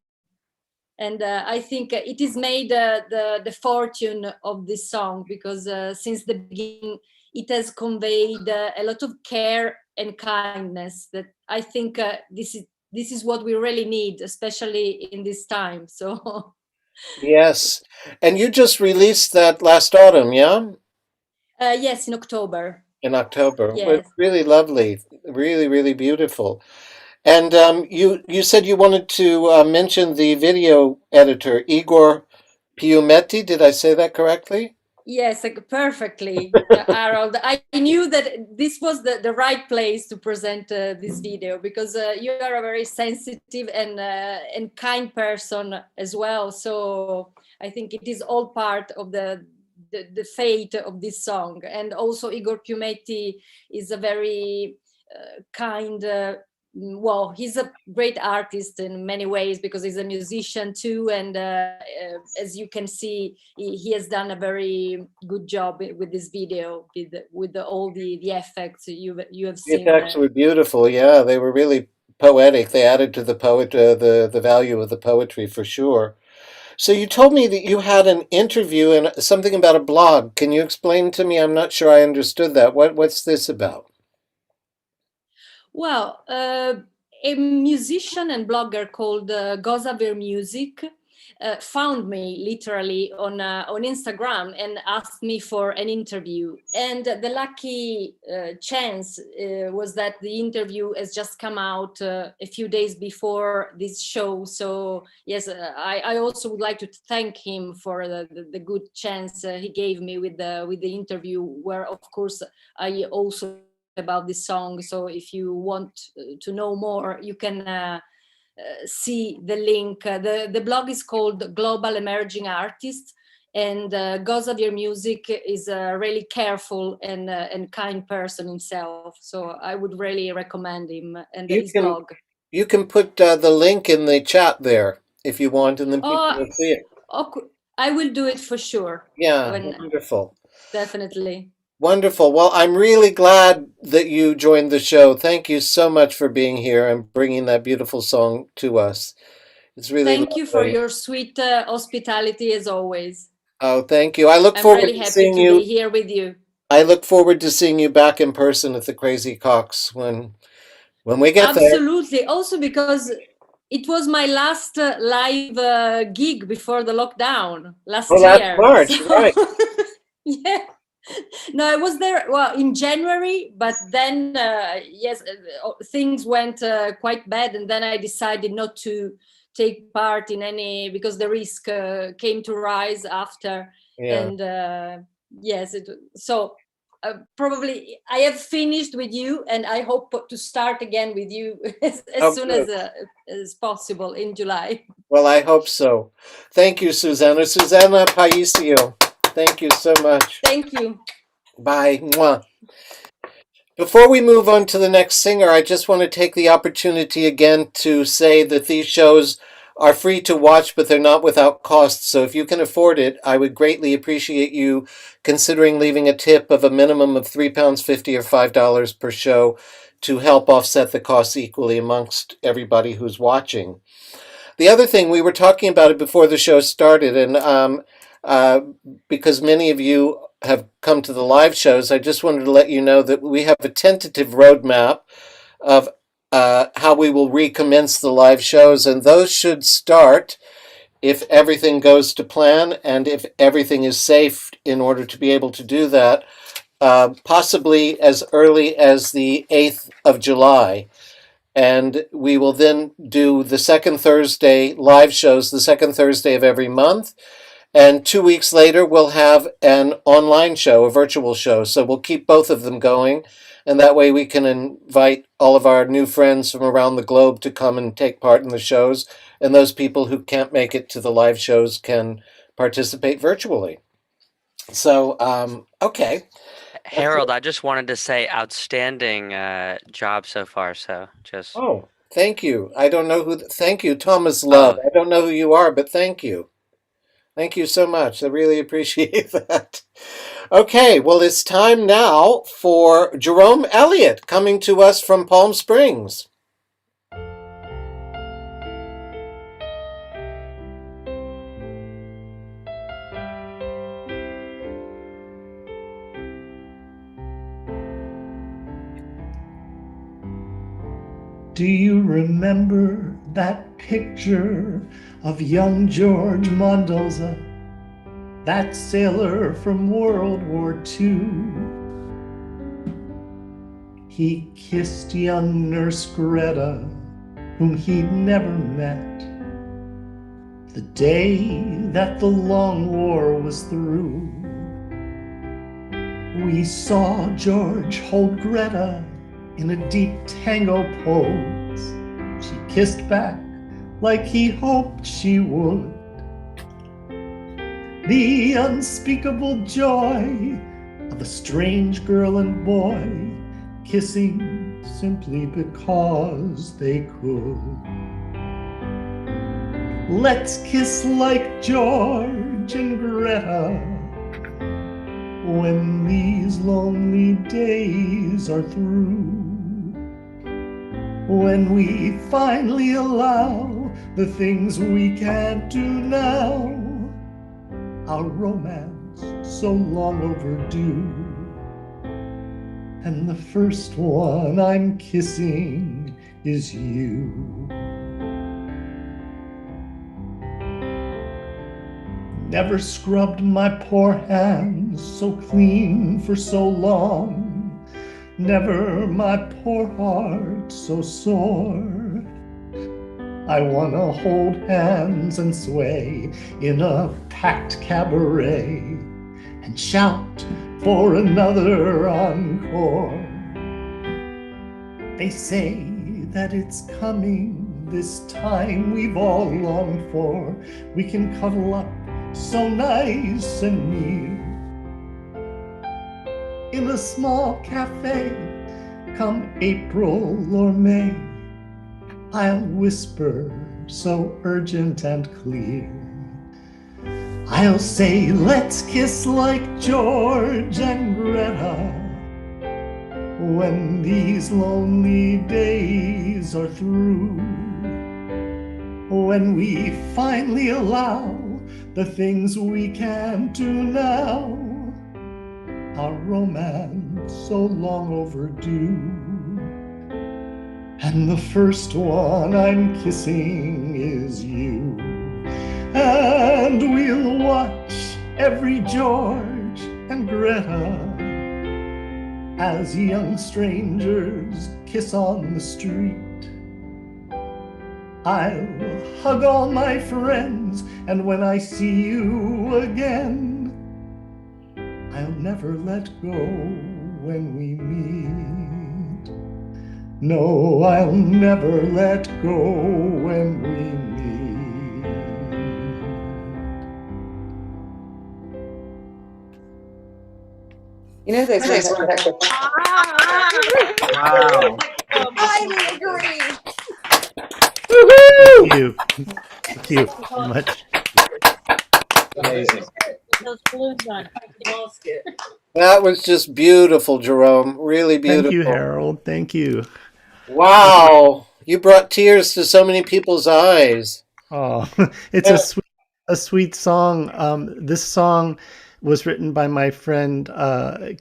And I think it is made the fortune of this song because since the beginning it has conveyed a lot of care and kindness that I think this is what we really need, especially in this time. So Yes. And you just released that last autumn, yeah? yes, in October. In October. Well, Yes. it's really lovely. Really beautiful. And you said you wanted to mention the video editor, Igor Piumetti. Did I say that correctly? Yes, like, perfectly, Harold. I knew that this was the right place to present this video because you are a very sensitive and kind person as well. So I think it is all part of the fate of this song. And also Igor Piumetti is a very kind well, he's a great artist in many ways because he's a musician too, and as you can see, he has done a very good job with this video with all the effects you have The seen effects there. were beautiful. Yeah, they were really poetic. They added to the the value of the poetry for sure. So you told me that you had an interview and something about a blog. Can you explain to me? I'm not sure I understood that. What's this about? Well, a musician and blogger called Gozavir Music found me literally on Instagram and asked me for an interview. And the lucky chance was that the interview has just come out a few days before this show. So yes, I also would like to thank him for the good chance he gave me with the interview, where of course I also about this song. So if you want to know more, you can see the link. The blog is called Global Emerging Artists, and Gozavir Music is a really careful and kind person himself. So I would really recommend him and You his can blog. you can put the link in the chat there if you want, and then people Oh, will see it. okay. I will do it for sure. Yeah, When wonderful. definitely. Wonderful. Well, I'm really glad that you joined the show. Thank you so much for being here and bringing that beautiful song to us. It's really Thank you for lovely. your sweet hospitality as always. Oh, thank you. I look I'm forward really to happy seeing to be you. here with you. I look forward to seeing you back in person at the Crazy Cox when we get there. Absolutely. Also because it was my last live gig before the lockdown last Oh, last year. March, So right? yeah. No, I was there well in January, but then yes, things went quite bad, and then I decided not to take part in any because the risk came to rise after, Yeah. and yes, so probably I have finished with you, and I hope to start again with you as Oh, soon good. as possible in July. Well, I hope so. Thank you, Susanna. Susanna Paisio. Thank you so much. Thank you. Bye. Mwah. Before we move on to the next singer, I just want to take the opportunity again to say that these shows are free to watch, but they're not without cost. So if you can afford it, I would greatly appreciate you considering leaving a tip of a minimum of £3.50 or $5 per show to help offset the costs equally amongst everybody who's watching. The other thing, we were talking about it before the show started, and uh, because many of you have come to the live shows, I just wanted to let you know that we have a tentative roadmap of how we will recommence the live shows, and those should start if everything goes to plan and if everything is safe in order to be able to do that, possibly as early as the 8th of July. And we will then do the second Thursday live shows, the second Thursday of every month. And 2 weeks later, we'll have an online show, a virtual show. So we'll keep both of them going and that way we can invite all of our new friends from around the globe to come and take part in the shows, and those people who can't make it to the live shows can participate virtually. So, okay. Harold, I just wanted to say outstanding job so far. So just. Oh, thank you. I don't know who. Thank you, Thomas Love. I don't know who you are, but thank you. Thank you so much. I really appreciate that. Okay, well, it's time now for Jerome Elliott coming to us from Palm Springs. Do you remember that picture of young George Mendoza, that sailor from World War II? He kissed young Nurse Greta, whom he'd never met, the day that the long war was through. We saw George hold Greta in a deep tango pose. She kissed back like he hoped she would. The unspeakable joy of a strange girl and boy kissing simply because they could. Let's kiss like George and Greta when these lonely days are through. When we finally allow the things we can't do now, our romance so long overdue. And the first one I'm kissing is you. Never scrubbed my poor hands so clean for so long. Never my poor heart so sore. I wanna hold hands and sway in a packed cabaret and shout for another encore. They say that it's coming, this time we've all longed for. We can cuddle up so nice and near in a small cafe come April or May. I'll whisper so urgent and clear. I'll say, let's kiss like George and Greta when these lonely days are through. When we finally allow the things we can't do now, our romance so long overdue. And the first one I'm kissing is you. And we'll watch every George and Greta as young strangers kiss on the street. I'll hug all my friends, and when I see you again, I'll never let go when we meet. No, I'll never let go when we meet. You know, there's no better. Wow. I agree. Thank you. Thank you so much. Amazing. Those balloons on the basket. That was just beautiful, Jerome. Really beautiful. Thank you, Harold. Thank you. Wow. You brought tears to so many people's eyes. Oh, it's a sweet song. This song was written by my friend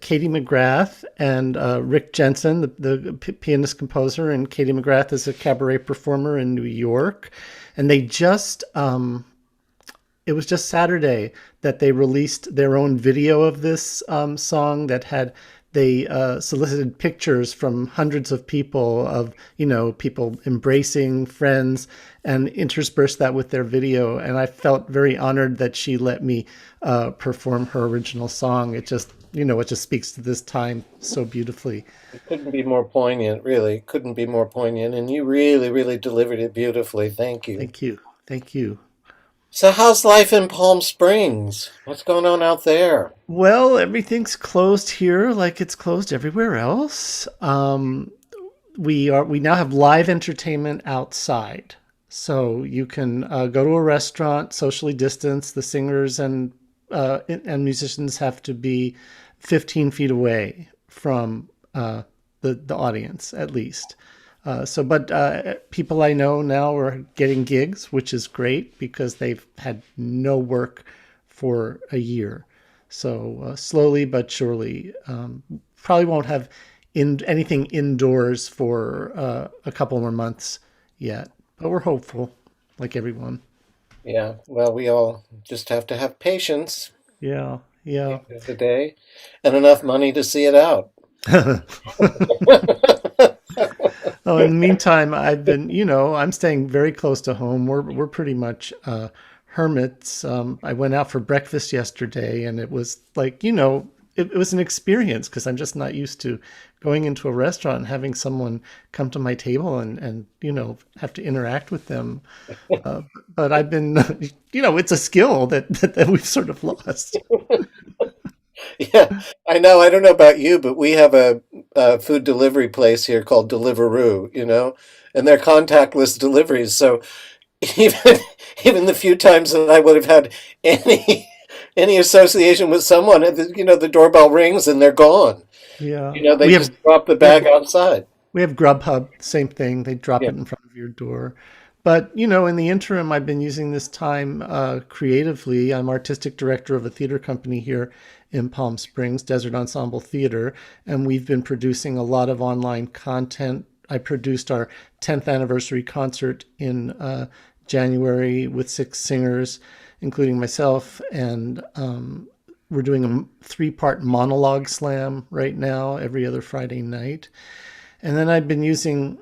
Katie McGrath and Rick Jensen, the pianist composer, and Katie McGrath is a cabaret performer in New York. And they just, it was just Saturday that they released their own video of this song that had, they solicited pictures from hundreds of people of, people embracing friends and interspersed that with their video. And I felt very honored that she let me perform her original song. It just it just speaks to this time so beautifully. It couldn't be more poignant, really. Couldn't be more poignant. And you really, really delivered it beautifully. Thank you. Thank you. Thank you. So how's life in Palm Springs? What's going on out there? Well, everything's closed here like it's closed everywhere else. We now have live entertainment outside. So you can go to a restaurant, socially distance. The singers and musicians have to be 15 feet away from the audience, at least. But people I know now are getting gigs, which is great because they've had no work for a year. So slowly but surely, probably won't have anything indoors for a couple more months yet. But we're hopeful, like everyone. Yeah, well, we all just have to have patience. Yeah, yeah. At the end of the day, and enough money to see it out. Oh, in the meantime, I've been, I'm staying very close to home. We're pretty much hermits. I went out for breakfast yesterday, and it was like, it was an experience because I'm just not used to going into a restaurant and having someone come to my table and have to interact with them. But I've been, it's a skill that we've sort of lost. Yeah, I know. I don't know about you, but we have a food delivery place here called Deliveroo, and they're contactless deliveries. So even even the few times that I would have had any association with someone, the doorbell rings and they're gone. Yeah. They just drop the bag outside. We have Grubhub, same thing. They drop it in front of your door. But, in the interim, I've been using this time creatively. I'm artistic director of a theater company here in Palm Springs, Desert Ensemble Theater, and we've been producing a lot of online content. I produced our 10th anniversary concert in January with 6 singers, including myself, and we're doing a 3-part monologue slam right now, every other Friday night. And then I've been using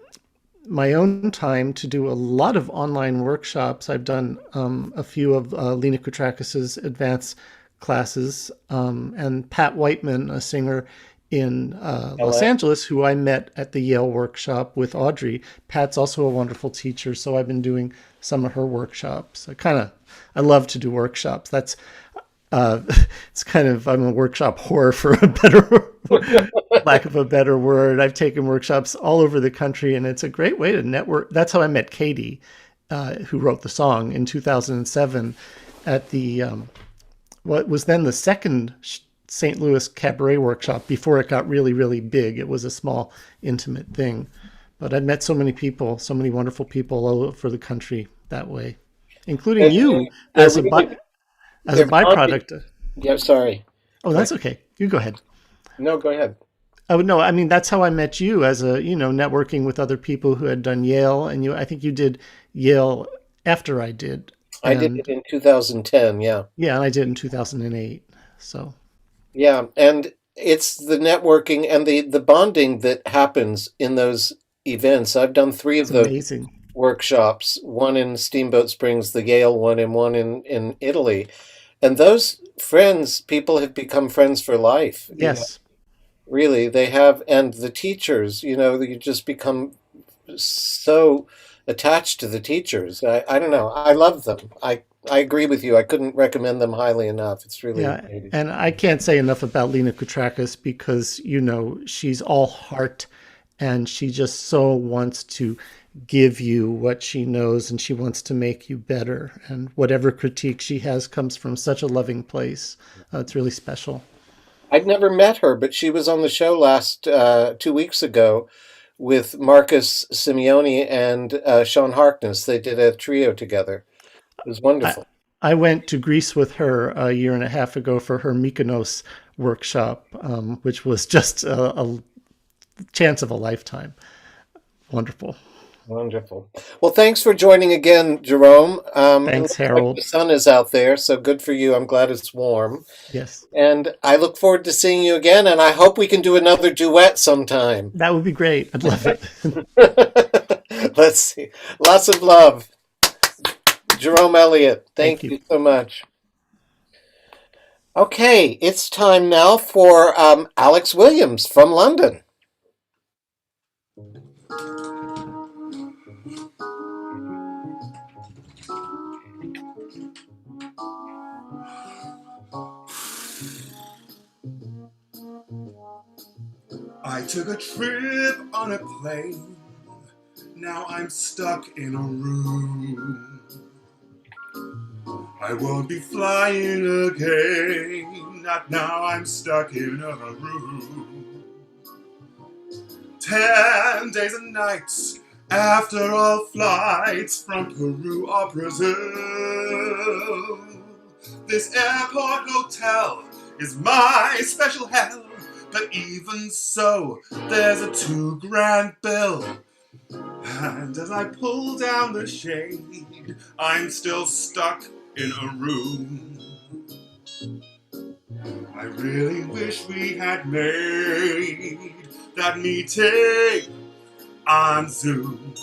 my own time to do a lot of online workshops. I've done a few of Lena Koutrakis's advanced classes, and Pat Whiteman, a singer in Los Angeles, who I met at the Yale workshop with Audrey. Pat's also a wonderful teacher, so I've been doing some of her workshops. I love to do workshops. That's it's kind of, I'm a workshop whore for a better lack of a better word. I've taken workshops all over the country, and it's a great way to network. That's how I met Katie, who wrote the song in 2007 at the what was then the second St. Louis Cabaret workshop before it got really, really big. It was a small, intimate thing. But I've met so many people, so many wonderful people all over the country that way, including you as a byproduct. Yeah, sorry. Oh, that's okay. You go ahead. No, go ahead. Oh, no, I mean, that's how I met you, as a, networking with other people who had done Yale. And I think you did Yale after I did. I did it in 2010, yeah. Yeah, and I did in 2008, so. Yeah, and it's the networking and the bonding that happens in those events. I've done 3 of those workshops, one in Steamboat Springs, the Yale one, and one in Italy. And those people have become friends for life. Yes. Really, they have. And the teachers, you just become so attached to the teachers. I don't know. I love them. I agree with you. I couldn't recommend them highly enough. It's really amazing. And I can't say enough about Lena Koutrakis because, she's all heart, and she just so wants to give you what she knows, and she wants to make you better. And whatever critique she has comes from such a loving place. It's really special. I'd never met her, but she was on the show last 2 weeks ago with Marcus Simeone and Sean Harkness. They did a trio together. It was wonderful. I went to Greece with her a year and a half ago for her Mykonos workshop, which was just a chance of a lifetime. Wonderful. Wonderful. Well, thanks for joining again, Jerome. Thanks, Harold. The sun is out there, so good for you. I'm glad it's warm. Yes. And I look forward to seeing you again, and I hope we can do another duet sometime. That would be great. I'd love it. Let's see. Lots of love. Jerome Elliott, thank you so much. Okay, it's time now for Alex Williams from London. I took a trip on a plane. Now I'm stuck in a room. I won't be flying again. Not now, I'm stuck in a room. 10 days and nights after all flights from Peru or Brazil. This airport hotel is my special hell. But even so, there's a $2,000 bill. And as I pull down the shade, I'm still stuck in a room. I really wish we had made that meeting on Zoom.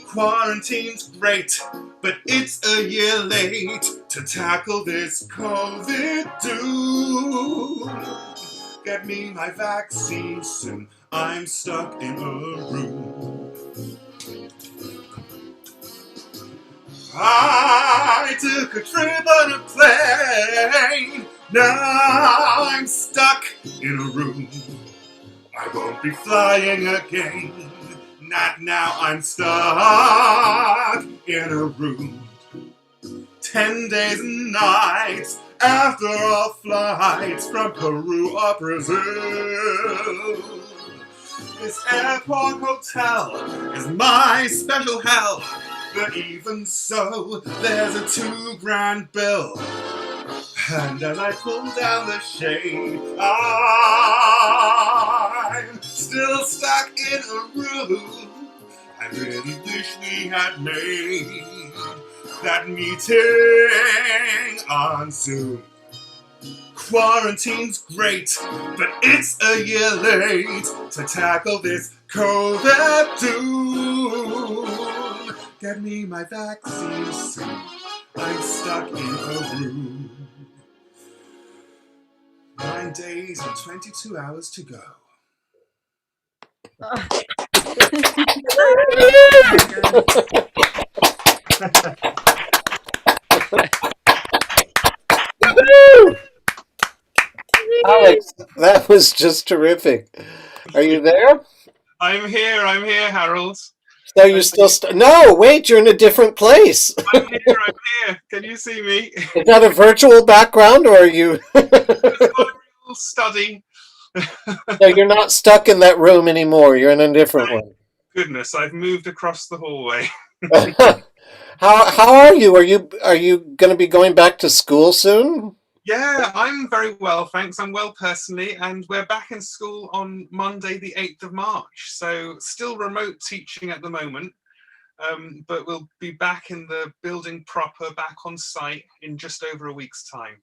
Quarantine's great, but it's a year late to tackle this COVID doom. Get me my vaccine soon, I'm stuck in a room. I took a trip on a plane, now I'm stuck in a room. I won't be flying again, not now, I'm stuck in a room. 10 days and nights after all flights from Peru or Brazil. This airport hotel is my special hell. But even so, there's a $2,000 bill. And as I pull down the shade, I'm still stuck in a room. I really wish we had made that meeting on Zoom. Quarantine's great, but it's a year late to tackle this COVID doom. Get me my vaccine soon, I'm stuck in a room. 9 days and 22 hours to go. Alex, that was just terrific. Are you there? I'm here, Harold. So you're still no, wait, you're in a different place. I'm here. Can you see me? Is that a virtual background or are you Study. So you're not stuck in that room anymore, you're in a different one. Goodness, I've moved across the hallway. How are you? Are you going to be going back to school soon? Yeah, I'm very well, thanks. I'm well personally, and we're back in school on Monday, the 8th of March. So still remote teaching at the moment, but we'll be back in the building proper, back on site in just over a week's time.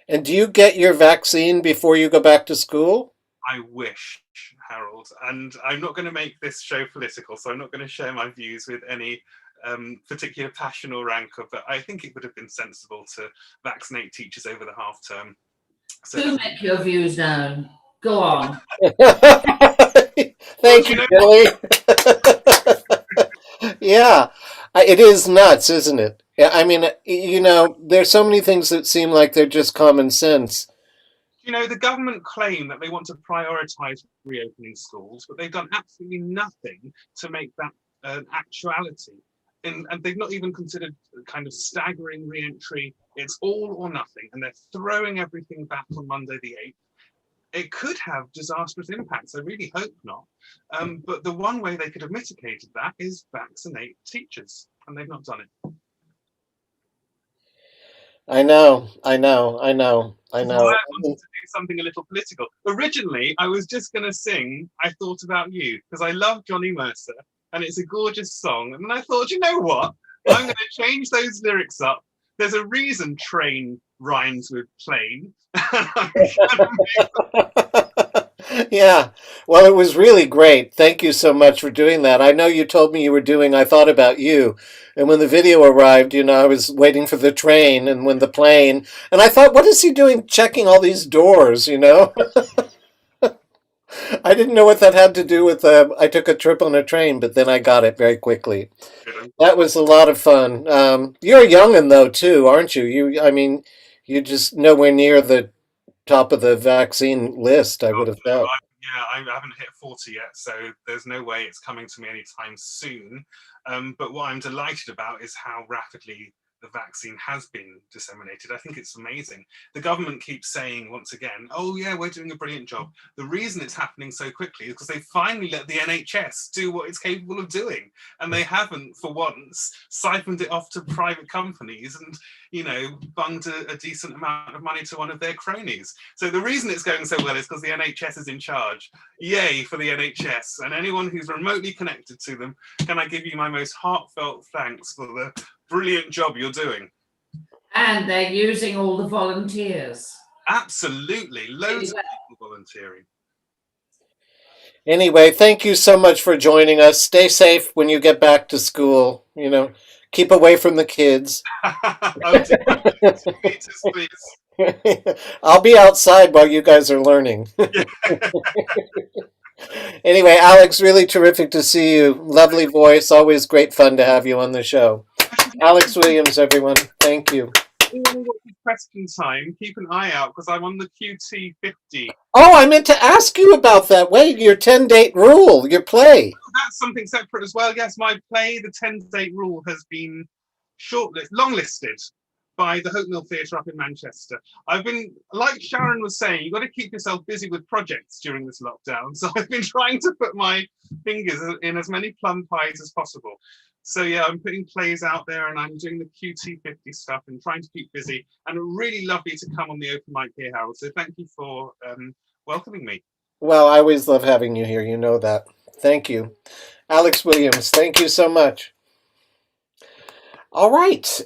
And do you get your vaccine before you go back to school? I wish, Harold. And I'm not going to make this show political, so I'm not going to share my views with any particular passion or rancor, but I think it would have been sensible to vaccinate teachers over the half term. So do make your views known. Go on. Thank you, Billy. Yeah, it is nuts, isn't it? I mean, there's so many things that seem like they're just common sense. The government claim that they want to prioritize reopening schools, but they've done absolutely nothing to make that an actuality. And they've not even considered kind of staggering re-entry. It's all or nothing, and they're throwing everything back on Monday the 8th. It could have disastrous impacts. I really hope not. But the one way they could have mitigated that is vaccinate teachers, and they've not done it. I know. I wanted to do something a little political. Originally, I was just going to sing I Thought About You, because I love Johnny Mercer, and it's a gorgeous song. And then I thought, you know what? I'm going to change those lyrics up. There's a reason train rhymes with plane. Yeah. Well, it was really great. Thank you so much for doing that. I know you told me you were doing I Thought About You. And when the video arrived, I was waiting for the train and when the plane, and I thought, what is he doing checking all these doors? I didn't know what that had to do with I took a trip on a train, but then I got it very quickly. That was a lot of fun. You're a youngin' though too, aren't you? You're just nowhere near the top of the vaccine list, I would have No, thought. I haven't hit 40 yet, so there's no way it's coming to me anytime soon. But what I'm delighted about is how rapidly the vaccine has been disseminated. I think it's amazing. The government keeps saying once again, oh yeah, we're doing a brilliant job. The reason it's happening so quickly is because they finally let the NHS do what it's capable of doing. And they haven't, for once, siphoned it off to private companies and, bunged a decent amount of money to one of their cronies. So the reason it's going so well is because the NHS is in charge. Yay for the NHS. And anyone who's remotely connected to them, can I give you my most heartfelt thanks for the brilliant job you're doing. And they're using all the volunteers. Absolutely. Loads of people volunteering. Anyway, thank you so much for joining us. Stay safe when you get back to school. Keep away from the kids. I'll be outside while you guys are learning. Anyway, Alex, really terrific to see you. Lovely voice. Always great fun to have you on the show. Alex Williams, everyone. Thank you. Question time. Keep an eye out because I'm on the QT50. Oh, I meant to ask you about that. Wait, your 10-date rule, your play. That's something separate as well. Yes, my play, The 10-Date Rule, has been longlisted by the Hope Mill Theatre up in Manchester. I've been, like Sharon was saying, you've got to keep yourself busy with projects during this lockdown. So I've been trying to put my fingers in as many plum pies as possible. So yeah, I'm putting plays out there and I'm doing the QT50 stuff and trying to keep busy. And really lovely to come on the open mic here, Harold. So thank you for welcoming me. Well, I always love having you here. You know that. Thank you. Alex Williams, thank you so much. All right,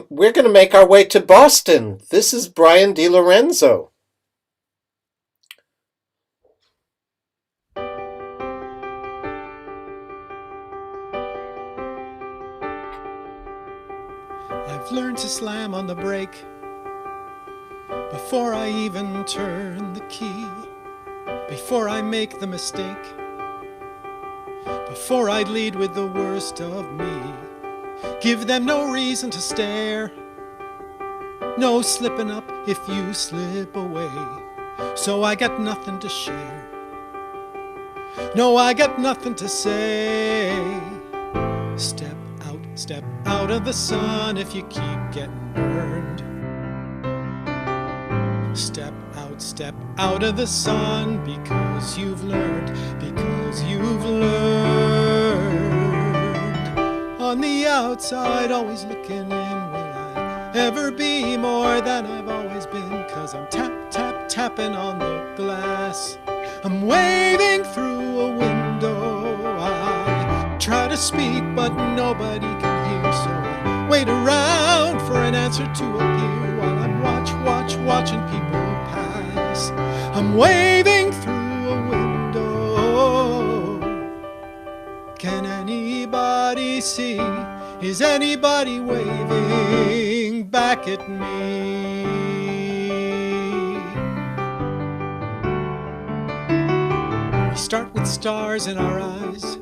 we're going to make our way to Boston. This is Brian DiLorenzo. I've learned to slam on the brake before I even turn the key, before I make the mistake, before I lead with the worst of me. Give them no reason to stare, no slipping up if you slip away. So I got nothing to share, no, I got nothing to say. Step out of the sun if you keep getting burned. Step out of the sun because you've learned, On the outside, always looking in, will I ever be more than I've always been? 'Cause I'm tapping on the glass. I'm waving through a window. I try to speak, but nobody can hear, so I wait around for an answer to appear while I'm watching people pass. I'm waving through a window. Can anybody see? Is anybody waving back at me? We start with stars in our eyes.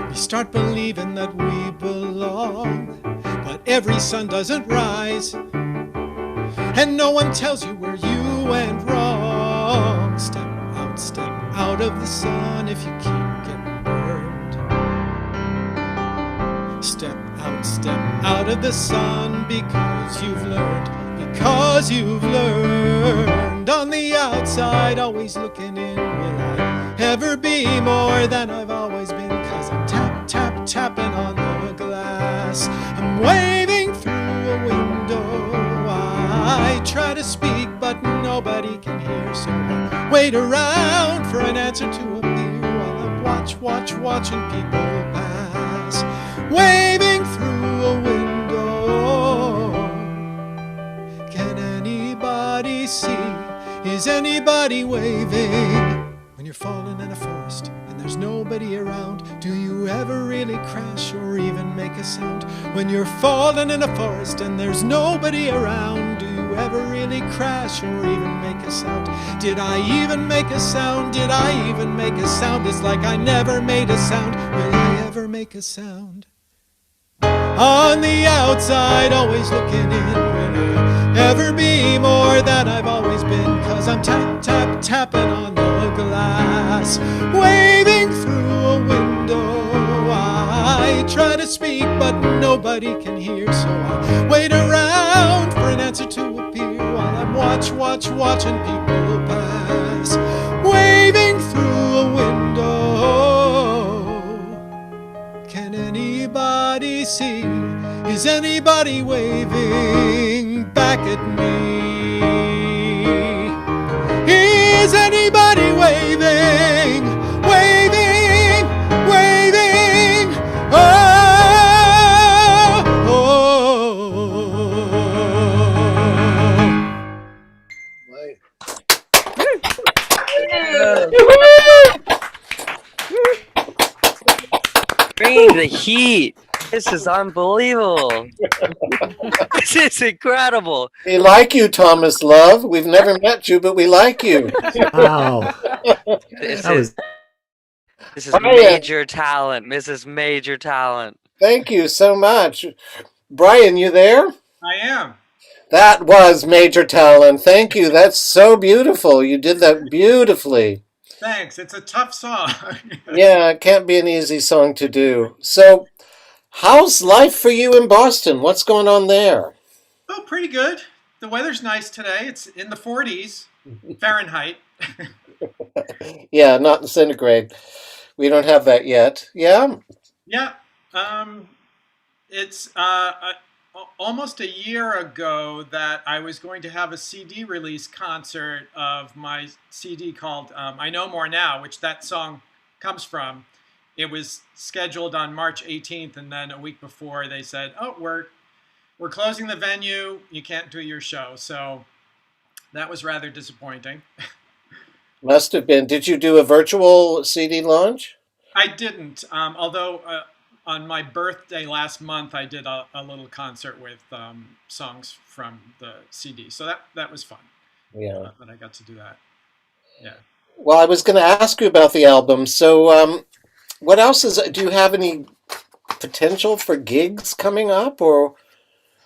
We start believing that we belong, but every sun doesn't rise, and no one tells you where you went wrong. Step out of the sun if you keep getting burned. Step out of the sun because you've learned, On the outside, always looking in, will I ever be more than I've always been? 'Cause I'm tapping on the glass. I'm waving through a window. I try to speak, but nobody can hear, so I wait around for an answer to appear while I'm watching people pass. Waving through a window. Can anybody see? Is anybody waving When you're falling in a forest and there's nobody around, do you ever really crash or even make a sound? When you're falling in a forest and there's nobody around, do you ever really crash or even make a sound? Did I even make a sound? Did I even make a sound? It's like I never made a sound. Will I ever make a sound? On the outside, always looking in. Will I ever be more than I've always been? 'Cause I'm tap, tap, tapping on the glass, waving through a window. I try to speak, but nobody can hear, so I wait around for an answer to appear while I'm watching people pass, waving through a window. Can anybody see? Is anybody waving back at me? Is anybody waving, waving, waving? Oh, Bring the heat. This is unbelievable. This is incredible. We like you, Thomas Love. We've never met you, but we like you. Wow. This That is was this is Brian. major talent. This is major talent. Thank you so much. Brian, you there? I am. That was major talent. Thank you. That's so beautiful. You did that beautifully. Thanks. It's a tough song. Yeah, it can't be an easy song to do. So, how's life for you in Boston? What's going on there? Oh, pretty good. The weather's nice today. It's in the 40s Fahrenheit. Yeah, not in centigrade. We don't have that yet. Yeah? Yeah. It's almost a year ago that I was going to have a CD release concert of my CD called I Know More Now, which that song comes from. It was scheduled on March 18th, and then a week before they said, "Oh, we're closing the venue. You can't do your show." So that was rather disappointing. Must have been. Did you do a virtual CD launch? I didn't, although on my birthday last month, I did a little concert with songs from the CD. So that was fun. Yeah. That I got to do that. Yeah. Well, I was going to ask you about the album. So, what else do you have any potential for gigs coming up, or?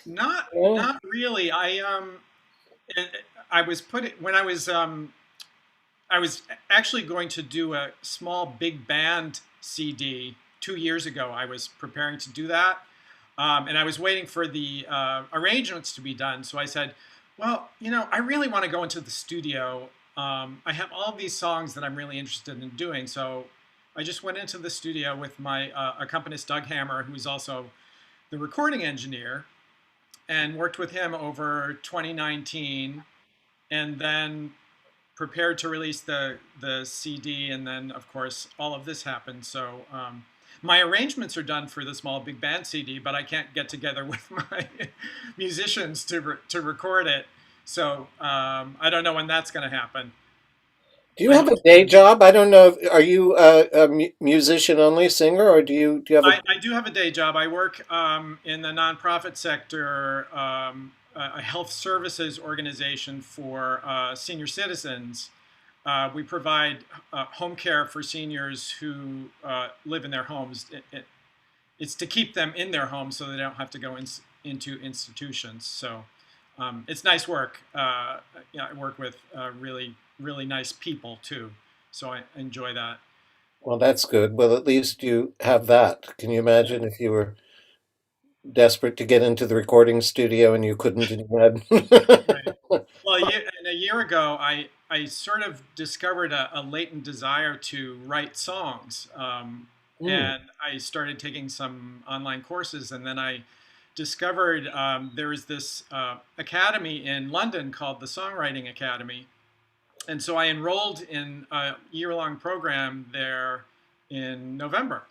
Not really. I was when I was actually going to do a small big band CD 2 years ago. I was preparing to do that, and I was waiting for the arrangements to be done. So I said, well, I really want to go into the studio. I have all these songs that I'm really interested in doing. So I just went into the studio with my accompanist, Doug Hammer, who's also the recording engineer, and worked with him over 2019, and then prepared to release the CD, and then of course all of this happened. So my arrangements are done for the small big band CD, but I can't get together with my musicians to record it. So I don't know when that's going to happen. Do you have a day job? I don't know. Are you a musician only, singer, or do you have a? I do have a day job. I work in the nonprofit sector, a health services organization for senior citizens. We provide home care for seniors who live in their homes. It's to keep them in their homes so they don't have to go into institutions. So it's nice work. I work with really nice people too. So I enjoy that. Well, that's good. Well, at least you have that. Can you imagine if you were desperate to get into the recording studio and you couldn't and you had? Right. Well, a year ago, I sort of discovered a latent desire to write songs, and I started taking some online courses, and then I discovered there was this academy in London called the Songwriting Academy. And so I enrolled in a year-long program there in November.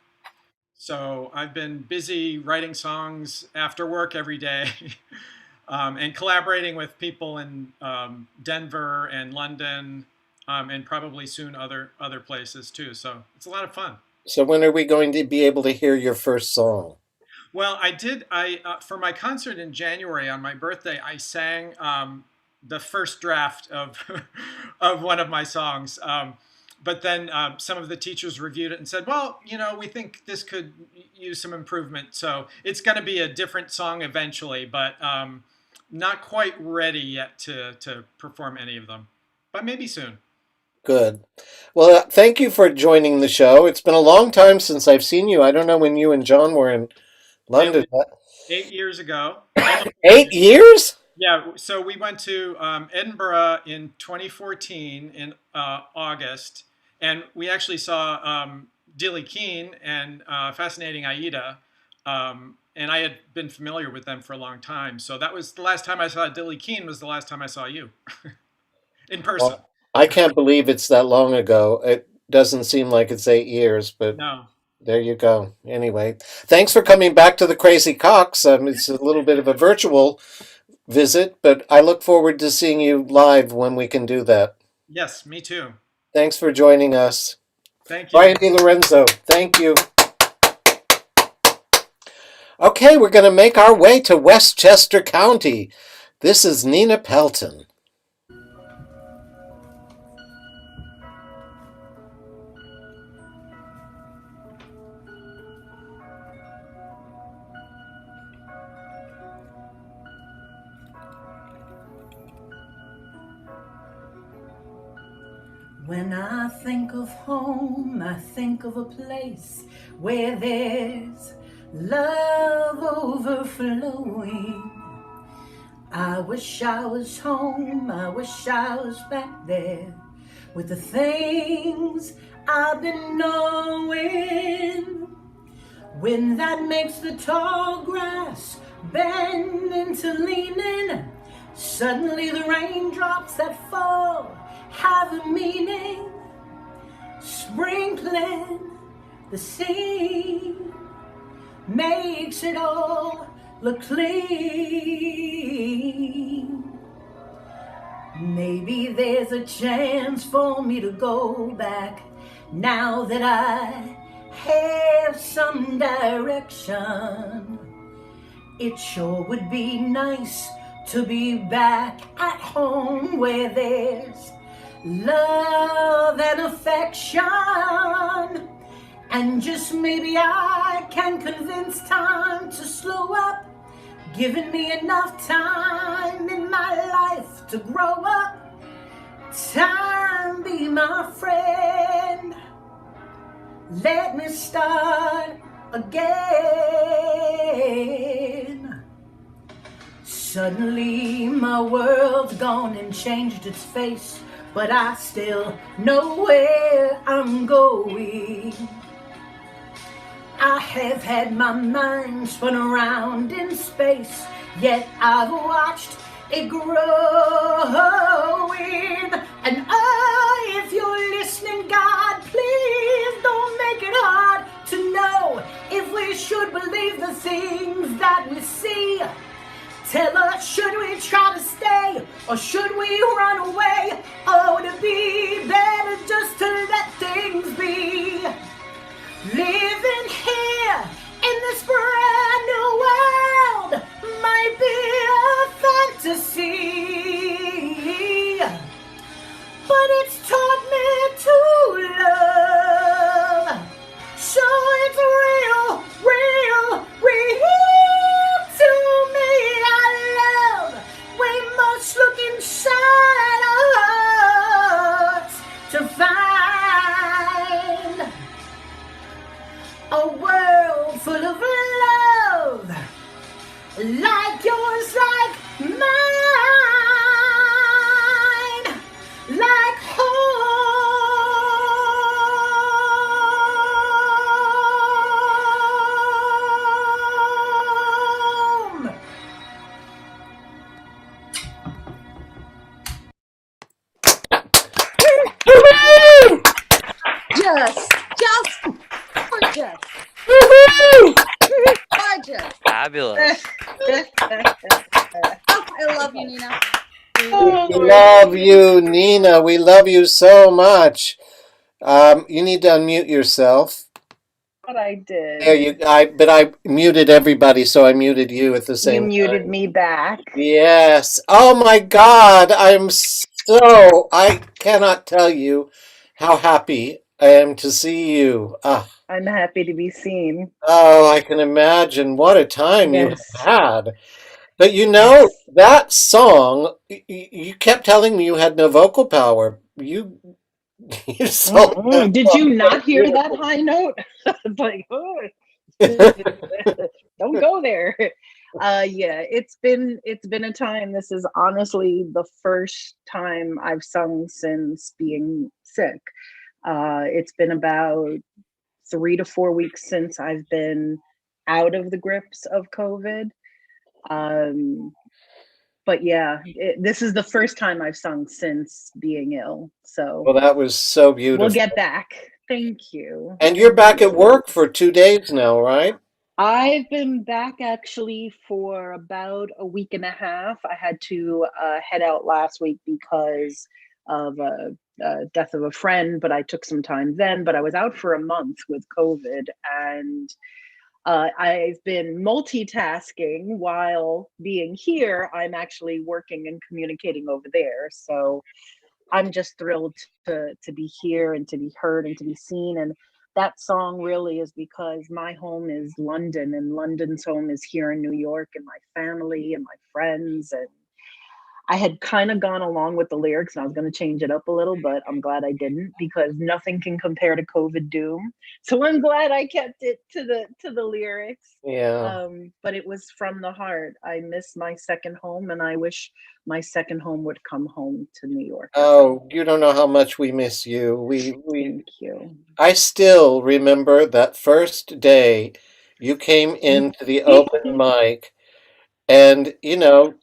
So I've been busy writing songs after work every day and collaborating with people in Denver and London and probably soon other places too. So it's a lot of fun. So when are we going to be able to hear your first song? Well, I did. For my concert in January on my birthday, I sang the first draft of of one of my songs. But then some of the teachers reviewed it and said, "Well, we think this could use some improvement." So it's going to be a different song eventually, but not quite ready yet to perform any of them. But maybe soon. Good. Well, thank you for joining the show. It's been a long time since I've seen you. I don't know when you and John were in London. 8 years ago. 8 years? Yeah. So we went to Edinburgh in 2014 in August, and we actually saw Dilly Keane and Fascinating Aida. And I had been familiar with them for a long time. So that was the last time I saw Dilly Keane was the last time I saw you in person. Well, I can't believe it's that long ago. It doesn't seem like it's 8 years, but No. there you go. Anyway, thanks for coming back to the Crazy Cox. It's a little bit of a virtual visit, but I look forward to seeing you live when we can do that. Yes, me too. Thanks for joining us. Thank you. Brian DiLorenzo, thank you. Okay, we're going to make our way to Westchester County. This is Nina Pelton. When I think of home, I think of a place where there's love overflowing. I wish I was home, I wish I was back there with the things I've been knowing. Wind that makes the tall grass bend into leaning. Suddenly the raindrops that fall have a meaning, sprinkling the scene makes it all look clean. Maybe there's a chance for me to go back now that I have some direction. It sure would be nice to be back at home where there's love and affection, and just maybe I can convince time to slow up, giving me enough time in my life to grow up. Time be my friend, let me start again. Suddenly my world's gone and changed its face, but I still know where I'm going. I have had my mind spun around in space, yet I've watched it growing. And oh, if you're listening, God, please don't make it hard to know if we should believe the things that we see. Tell us, should we try to stay or should we run away? Oh, would it be better just to let things be? Living here in this brand new world might be a fantasy, but it's taught me to love. So it's real, real, real to me. We must look inside our hearts to find a world full of love, like yours, like mine, like home. Just gorgeous. Gorgeous. Fabulous. Oh, I love you, Nina. We love you, Nina. We love you so much. You need to unmute yourself. What I did. There you. But I muted everybody, so I muted you at the You same muted time. me back. Yes. Oh my God. I cannot tell you how happy I am to see you. I'm happy to be seen. Oh, I can imagine what a time you Yes. have had. But you know, that song, you kept telling me you had no vocal power. You sold that Did song you so not hear that beautiful. high note? It's like, oh, don't go there. Yeah, it's been a time. This is honestly the first time I've sung since being sick. It's been about 3 to 4 weeks since I've been out of the grips of COVID. But yeah, this is the first time I've sung since being ill. So Well, that was so we'll beautiful. get back. Thank you. And you're back at work for 2 days now, right? I've been back actually for about a week and a half. I had to head out last week because of a death of a friend, but I took some time then. But I was out for a month with COVID, and I've been multitasking while being here. I'm actually working and communicating over there. So I'm just thrilled to be here and to be heard and to be seen. And that song really is because my home is London, and London's home is here in New York, and my family and my friends. And I had kind of gone along with the lyrics, and I was going to change it up a little, but I'm glad I didn't, because nothing can compare to COVID doom. So I'm glad I kept it to the lyrics. Yeah. But it was from the heart. I miss my second home, and I wish my second home would come home to New York. Oh, you don't know how much we miss you. Thank you. I still remember that first day you came into the open mic, and you know,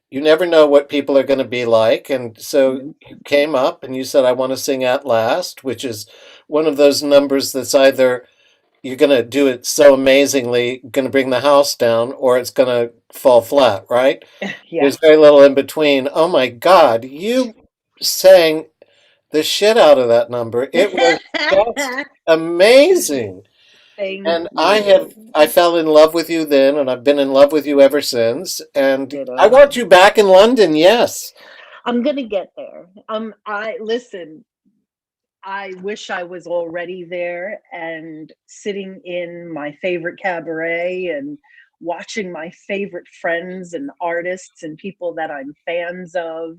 you never know what people are going to be like. And so you came up and you said, I want to sing At Last, which is one of those numbers that's either you're going to do it so amazingly, going to bring the house down, or it's going to fall flat, right? Yeah. There's very little in between. Oh my God, you sang the shit out of that number. It was just amazing. Thank And you. I fell in love with you then, and I've been in love with you ever since. And Ditto. I want you back in London, yes. I'm gonna get there. I wish I was already there and sitting in my favorite cabaret and watching my favorite friends and artists and people that I'm fans of.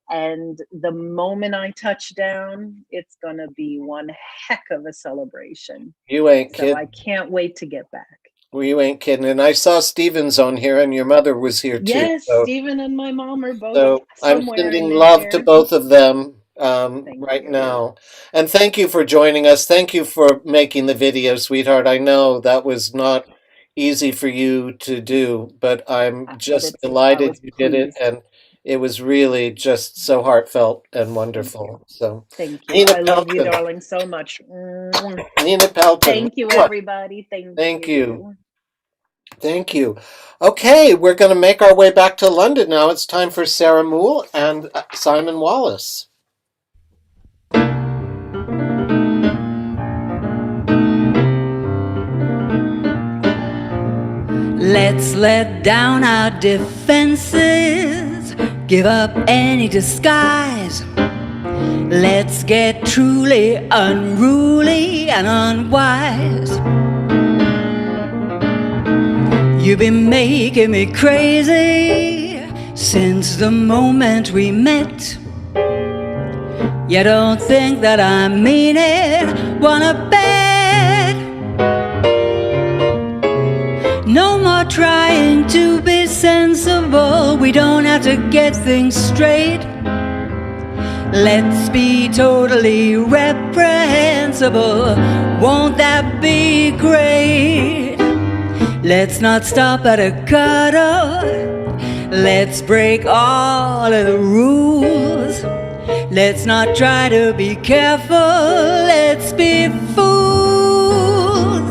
And the moment I touch down, it's gonna be one heck of a celebration. You ain't So kidding. I can't wait to get back. Well, you ain't kidding. And I saw Steven's on here, and your mother was here too. Yes, So, Stephen and my mom are both so I'm somewhere sending in love to there. both of them right now. And thank you for joining us. Thank you for making the video, sweetheart. I know that was not easy for you to do, but I'm just delighted you did it. And it was really just so heartfelt and wonderful. So, Thank you. Nina I love you, Pelton. darling, so much. Mwah. Nina Pelton. Thank you, Mwah. everybody. Thank you. Thank you. Okay, we're going to make our way back to London now. It's time for Sarah Moole and Simon Wallace. Let's let down our defenses, give up any disguise. Let's get truly unruly and unwise. You've been making me crazy since the moment we met. You don't think that I mean it, wanna bet? No more trying to be sensible, we don't have to get things straight. Let's be totally reprehensible, won't that be great? Let's not stop at a cutoff, let's break all of the rules. Let's not try to be careful, let's be fools.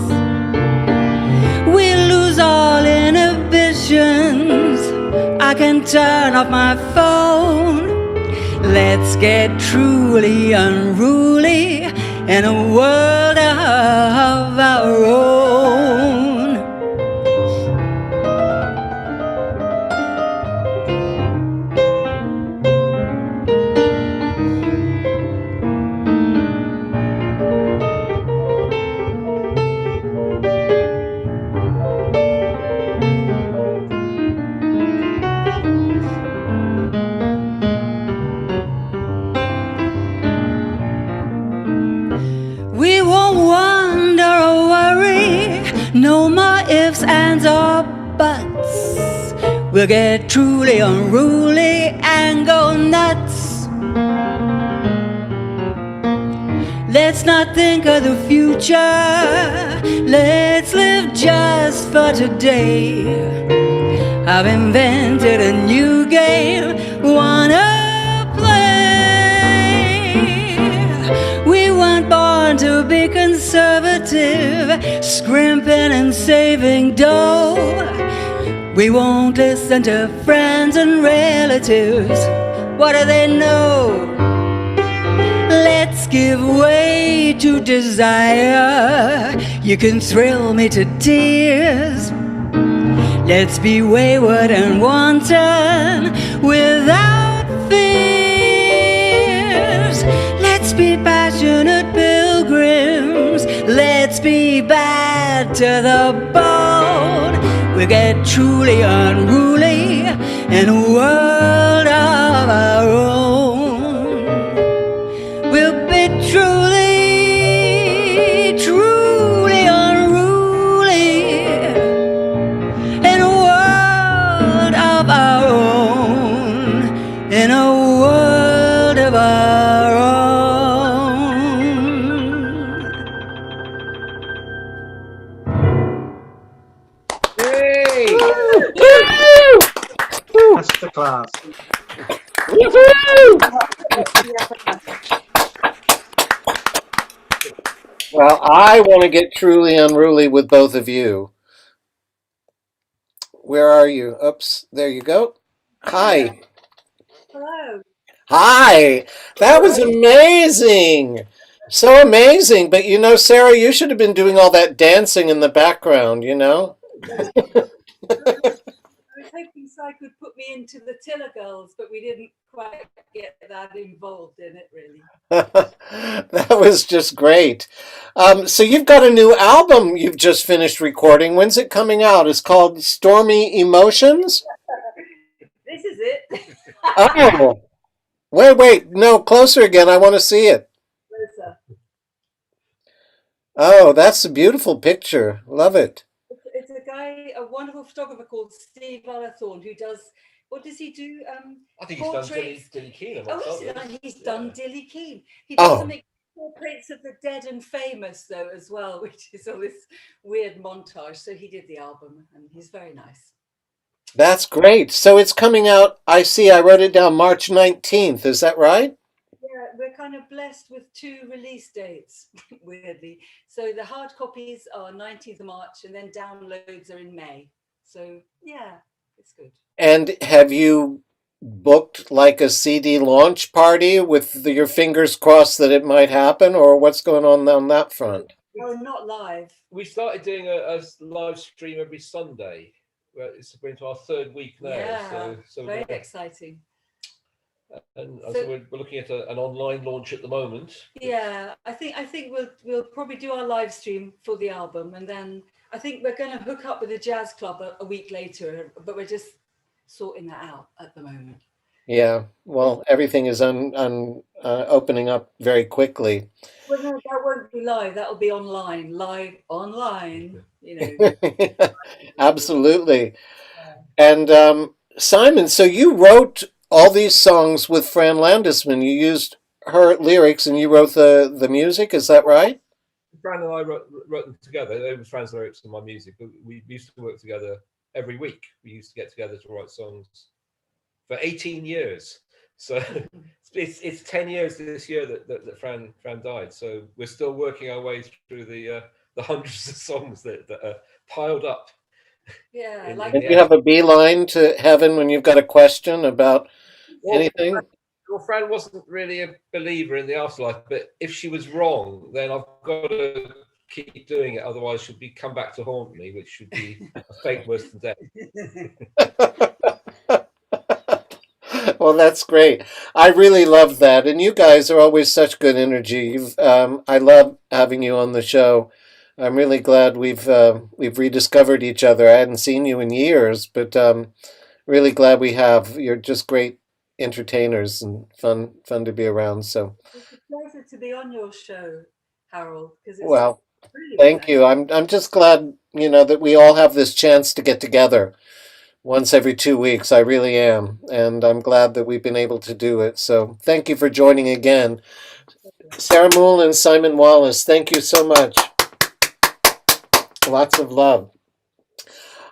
We'll lose all inhibitions, I can turn off my phone. Let's get truly unruly in a world of our own. We won't wonder or worry, no more ifs, ands, or buts. We'll get truly unruly and go nuts. Let's not think of the future, let's live just for today. I've invented a new game, wanna play. We weren't born to be conservative, scrimping and saving dough. We won't listen to friends and relatives. What do they know? Let's give way to desire. You can thrill me to tears. Let's be wayward and wanton without fears. Let's be passionate pilgrims. Let's be bad to the bone. We'll get truly unruly in a world of our own. We'll be truly, truly unruly in a world of our own. In a world of our own. Masterclass. Well, I want to get truly unruly with both of you. Where are you? Oops, there you go. Hi. Hello. Hi. That was amazing. So amazing. But you know, Sarah, you should have been doing all that dancing in the background, you know? I was hoping Si could put me into the Tiller Girls, but we didn't quite get that involved in it, really. That was just great. So you've got a new album you've just finished recording. When's it coming out? It's called Stormy Emotions? This is it. Oh. Wait. No, closer again. I want to see it. Closer. Oh, that's a beautiful picture. Love it. It's a guy, a wonderful photographer called Steve Allathorne, who does, what does he do? I think he's done Portraits. Dilly Keane. He's done Dilly Keane. He does Oh. some portraits of the dead and famous, though, as well, which is all this weird montage. So he did the album, and he's very nice. That's great. So it's coming out, I see, I wrote it down, March 19th. Is that right? Yeah, we're kind of blessed with 2 release dates, weirdly. So the hard copies are 19th of March, and then downloads are in May. So yeah, it's good. And have you booked like a CD launch party with your fingers crossed that it might happen, or what's going on that front? Oh, not live. We started doing a live stream every Sunday. It's going to our 3rd week now. Yeah, so very exciting. And So- so we're looking at an online launch at the moment. Yeah, I think we'll probably do our live stream for the album, and then I think we're going to hook up with the jazz club a week later, but we're just sorting that out at the moment. Yeah, well, everything is opening up very quickly. Well, no, that won't be live. That'll be live online. You know. Absolutely. And Simon, so you wrote all these songs with Fran Landesman. You used her lyrics and you wrote the music, is that right? Fran and I wrote them together. They were Fran's lyrics and my music, but we used to work together every week. We used to get together to write songs for 18 years. So it's 10 years this year that Fran died. So we're still working our way through the hundreds of songs that are piled up Yeah, in, like in And the you end. have a beeline to heaven when you've got a question about Well, anything? your friend wasn't really a believer in the afterlife, but if she was wrong, then I've got to keep doing it. Otherwise, she'll be come back to haunt me, which should be a fate worse than death. Well, that's great. I really love that, and you guys are always such good energy. I love having you on the show. I'm really glad we've rediscovered each other. I hadn't seen you in years, but really glad we have. You're just great entertainers and fun to be around. So, It's a pleasure to be on your show, Harold, because it's well, brilliant, thank you. actually. I'm just glad that we all have this chance to get together once every 2 weeks. I really am. And I'm glad that we've been able to do it. So thank you for joining again. Sarah Moule and Simon Wallace, thank you so much. Lots of love.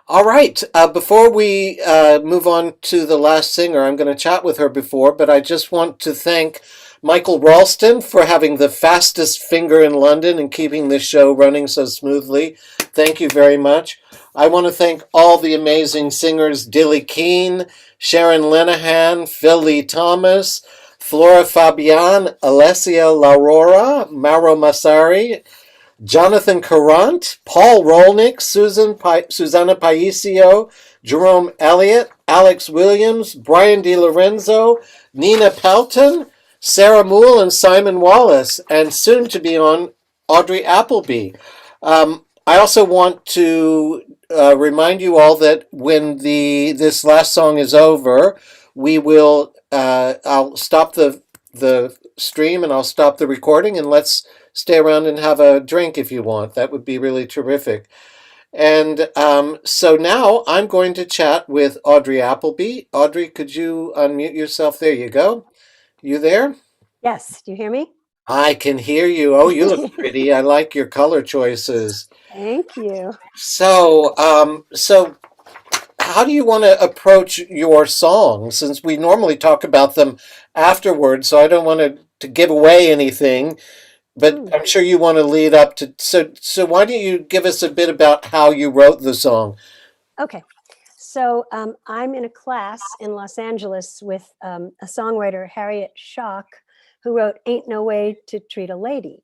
All right. Before we move on to the last singer, I'm going to chat with her before, but I just want to thank Michael Ralston for having the fastest finger in London and keeping this show running so smoothly. Thank you very much. I want to thank all the amazing singers, Dilly Keane, Sharon Lenahan, Phil Lee Thomas, Flora Fabian, Alessia Laurora, Mauro Massari, Jonathan Carant, Paul Rolnick, Susanna Paisio, Jerome Elliott, Alex Williams, Brian DiLorenzo, Nina Pelton, Sarah Moule, and Simon Wallace, and soon to be on Audrey Appleby. I also want to remind you all that when this last song is over, we will I'll stop the stream and I'll stop the recording, and let's stay around and have a drink if you want. That would be really terrific. And so now I'm going to chat with Audrey Appleby. Audrey, could you unmute yourself? There you go. You there? Yes, do you hear me? I can hear you. Oh, you look pretty. I like your color choices. Thank you. So how do you want to approach your songs? Since we normally talk about them afterwards, so I don't want to give away anything. But I'm sure you want to lead up to so why don't you give us a bit about how you wrote the song? Okay. So I'm in a class in Los Angeles with a songwriter, Harriet Schock, who wrote Ain't No Way to Treat a Lady.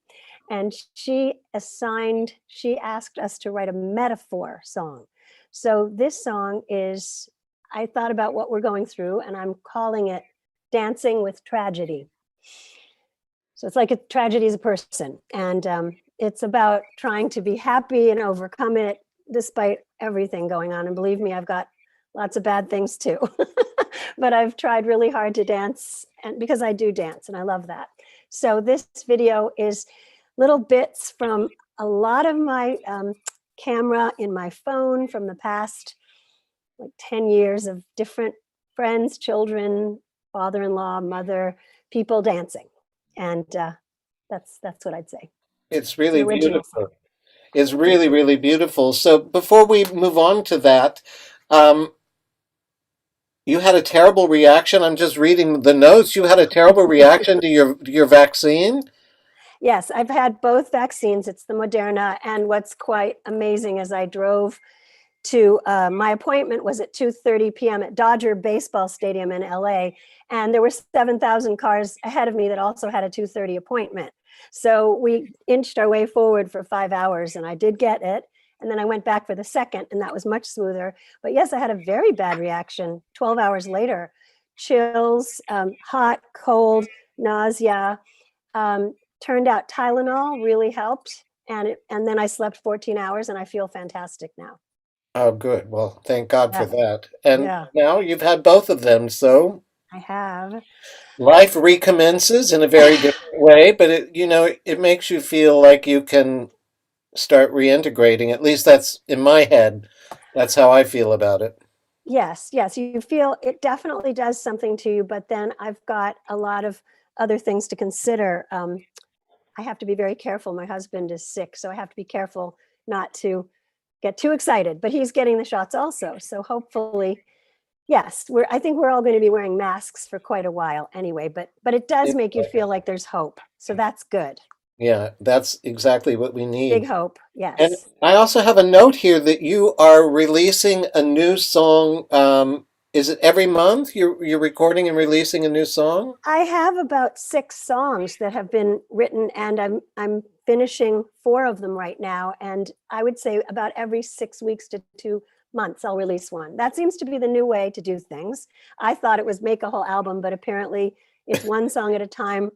And she asked us to write a metaphor song. So this song is, I thought about what we're going through and I'm calling it Dancing with Tragedy. So it's like a tragedy is a person, and it's about trying to be happy and overcome it despite everything going on. And believe me, I've got lots of bad things too, but I've tried really hard to dance, and because I do dance and I love that. So this video is little bits from a lot of my camera in my phone from the past like 10 years of different friends, children, father-in-law, mother, people dancing. And that's what I'd say. It's really an original beautiful. It's really, really beautiful. So before we move on to that, you had a terrible reaction. I'm just reading the notes. You had a terrible reaction to your vaccine? Yes, I've had both vaccines. It's the Moderna. And what's quite amazing is I drove to my appointment was at 2:30 p.m. at Dodger Baseball Stadium in LA. And there were 7,000 cars ahead of me that also had a 2:30 appointment. So we inched our way forward for 5 hours and I did get it. And then I went back for the second and that was much smoother. But yes, I had a very bad reaction 12 hours later. Chills, hot, cold, nausea. Turned out Tylenol really helped. And then I slept 14 hours and I feel fantastic now. Oh, good. Well, thank God for Yeah. that. And Yeah. now you've had both of them, so I have. life recommences in a very different way, but it makes you feel like you can start reintegrating. At least that's in my head. That's how I feel about it. Yes, you feel it definitely does something to you, but then I've got a lot of other things to consider. I have to be very careful. My husband is sick, so I have to be careful not to get too excited, but he's getting the shots also. So hopefully, yes, I think we're all going to be wearing masks for quite a while anyway, but it does make you feel like there's hope. So that's good. Yeah, that's exactly what we Big need. hope. And Yes. I also have a note here that you are releasing a new song. Is it every month you're recording and releasing a new song? I have about 6 songs that have been written, and I'm finishing 4 of them right now. And I would say about every 6 weeks to 2 months, I'll release one. That seems to be the new way to do things. I thought it was make a whole album, but apparently it's one song at a time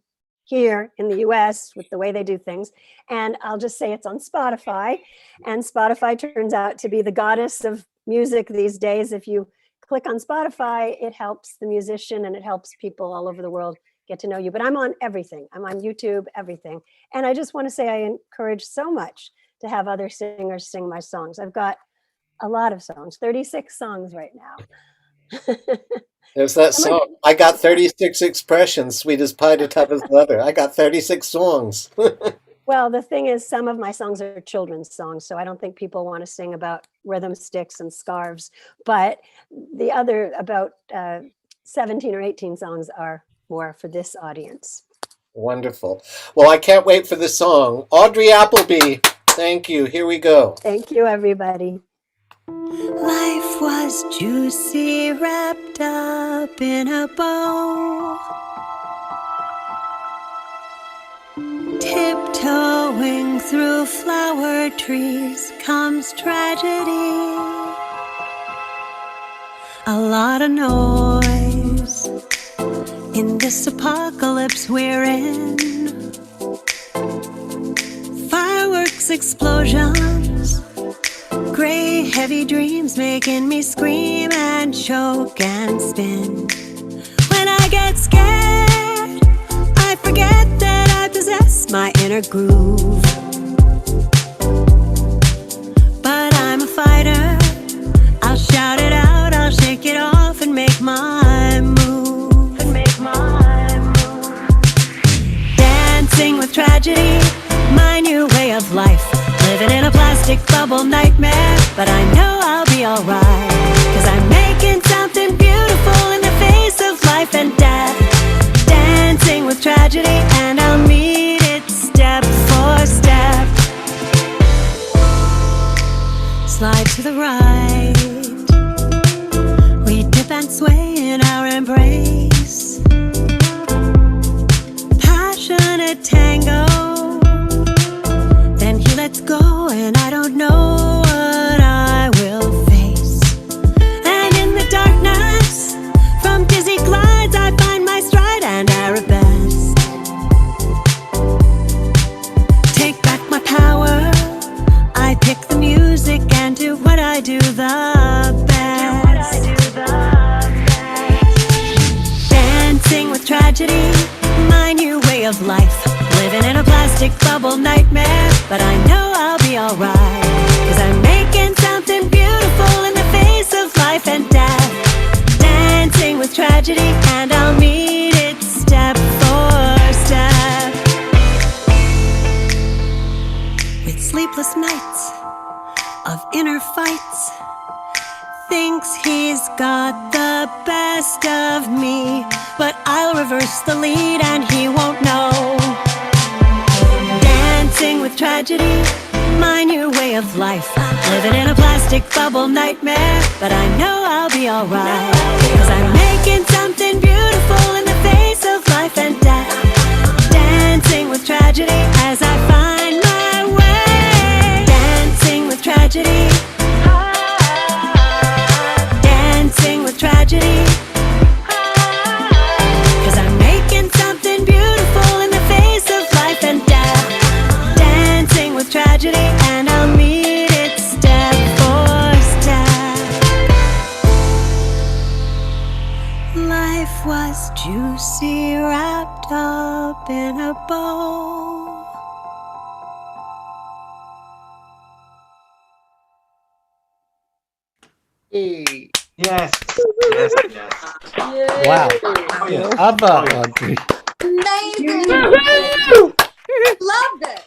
here in the US with the way they do things. And I'll just say it's on Spotify. And Spotify turns out to be the goddess of music these days. If you click on Spotify, it helps the musician and it helps people all over the world get to know you. But I'm on everything. I'm on YouTube, everything. And I just want to say I encourage so much to have other singers sing my songs. I've got a lot of songs, 36 songs right now. There's that song. I got 36 expressions, sweet as pie to top as leather. I got 36 songs. Well, the thing is, some of my songs are children's songs, so I don't think people want to sing about rhythm sticks and scarves. But the other, about 17 or 18 songs are more for this audience. Wonderful. Well, I can't wait for the song. Audrey Appleby, thank you. Here we go. Thank you, everybody. Life was juicy, wrapped up in a bow. Tiptoeing through flower trees comes tragedy. A lot of noise in this apocalypse we're in. Fireworks, explosions, gray, heavy dreams making me scream and choke and spin. When I get scared, I forget that I possess my inner groove. But I'm a fighter. I'll shout it out, I'll shake it off and make my move. Dancing with tragedy, my new way of life. Living in a plastic bubble nightmare, but I know I'll be alright. 'Cause I'm making something beautiful in the face of life and death. Dancing with tragedy, and I'll meet it step for step. Slide to the right, we dip and sway in our embrace. Passionate tango, then he lets go, and I don't know what I will face. And in the darkness, from dizzy glides, I find my stride and arabesque. Take back my power, I pick the music and do what I do the best. Dancing with tragedy, my new way of life. Living in a plastic bubble nightmare, but I know I'll be alright. 'Cause I'm making something beautiful in the face of life and death. Dancing with tragedy, and I'll meet it step for step. With sleepless nights of inner fights, thinks he's got the best of me, but I'll reverse the lead and he won't know. Dancing with tragedy, my new way of life. Living in a plastic bubble nightmare, but I know I'll be alright. 'Cause I'm making something beautiful in the face of life and death. Dancing with tragedy as I find my way. Dancing with tragedy. Dancing with tragedy. 'Cause I'm making something beautiful in the face of life and death. Dancing with tragedy, and I'll meet it step for step. Life was juicy, wrapped up in a bow. Hey. Yes. Yes. Yes. Wow. Yeah. Abba, Audrey. Amazing. Loved it.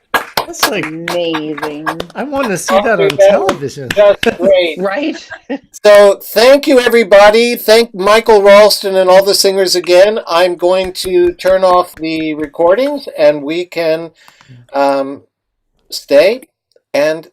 That's like amazing. I want to see that on That was television. just great. Right? So thank you, everybody. Thank Michael Ralston and all the singers again. I'm going to turn off the recordings, and we can stay and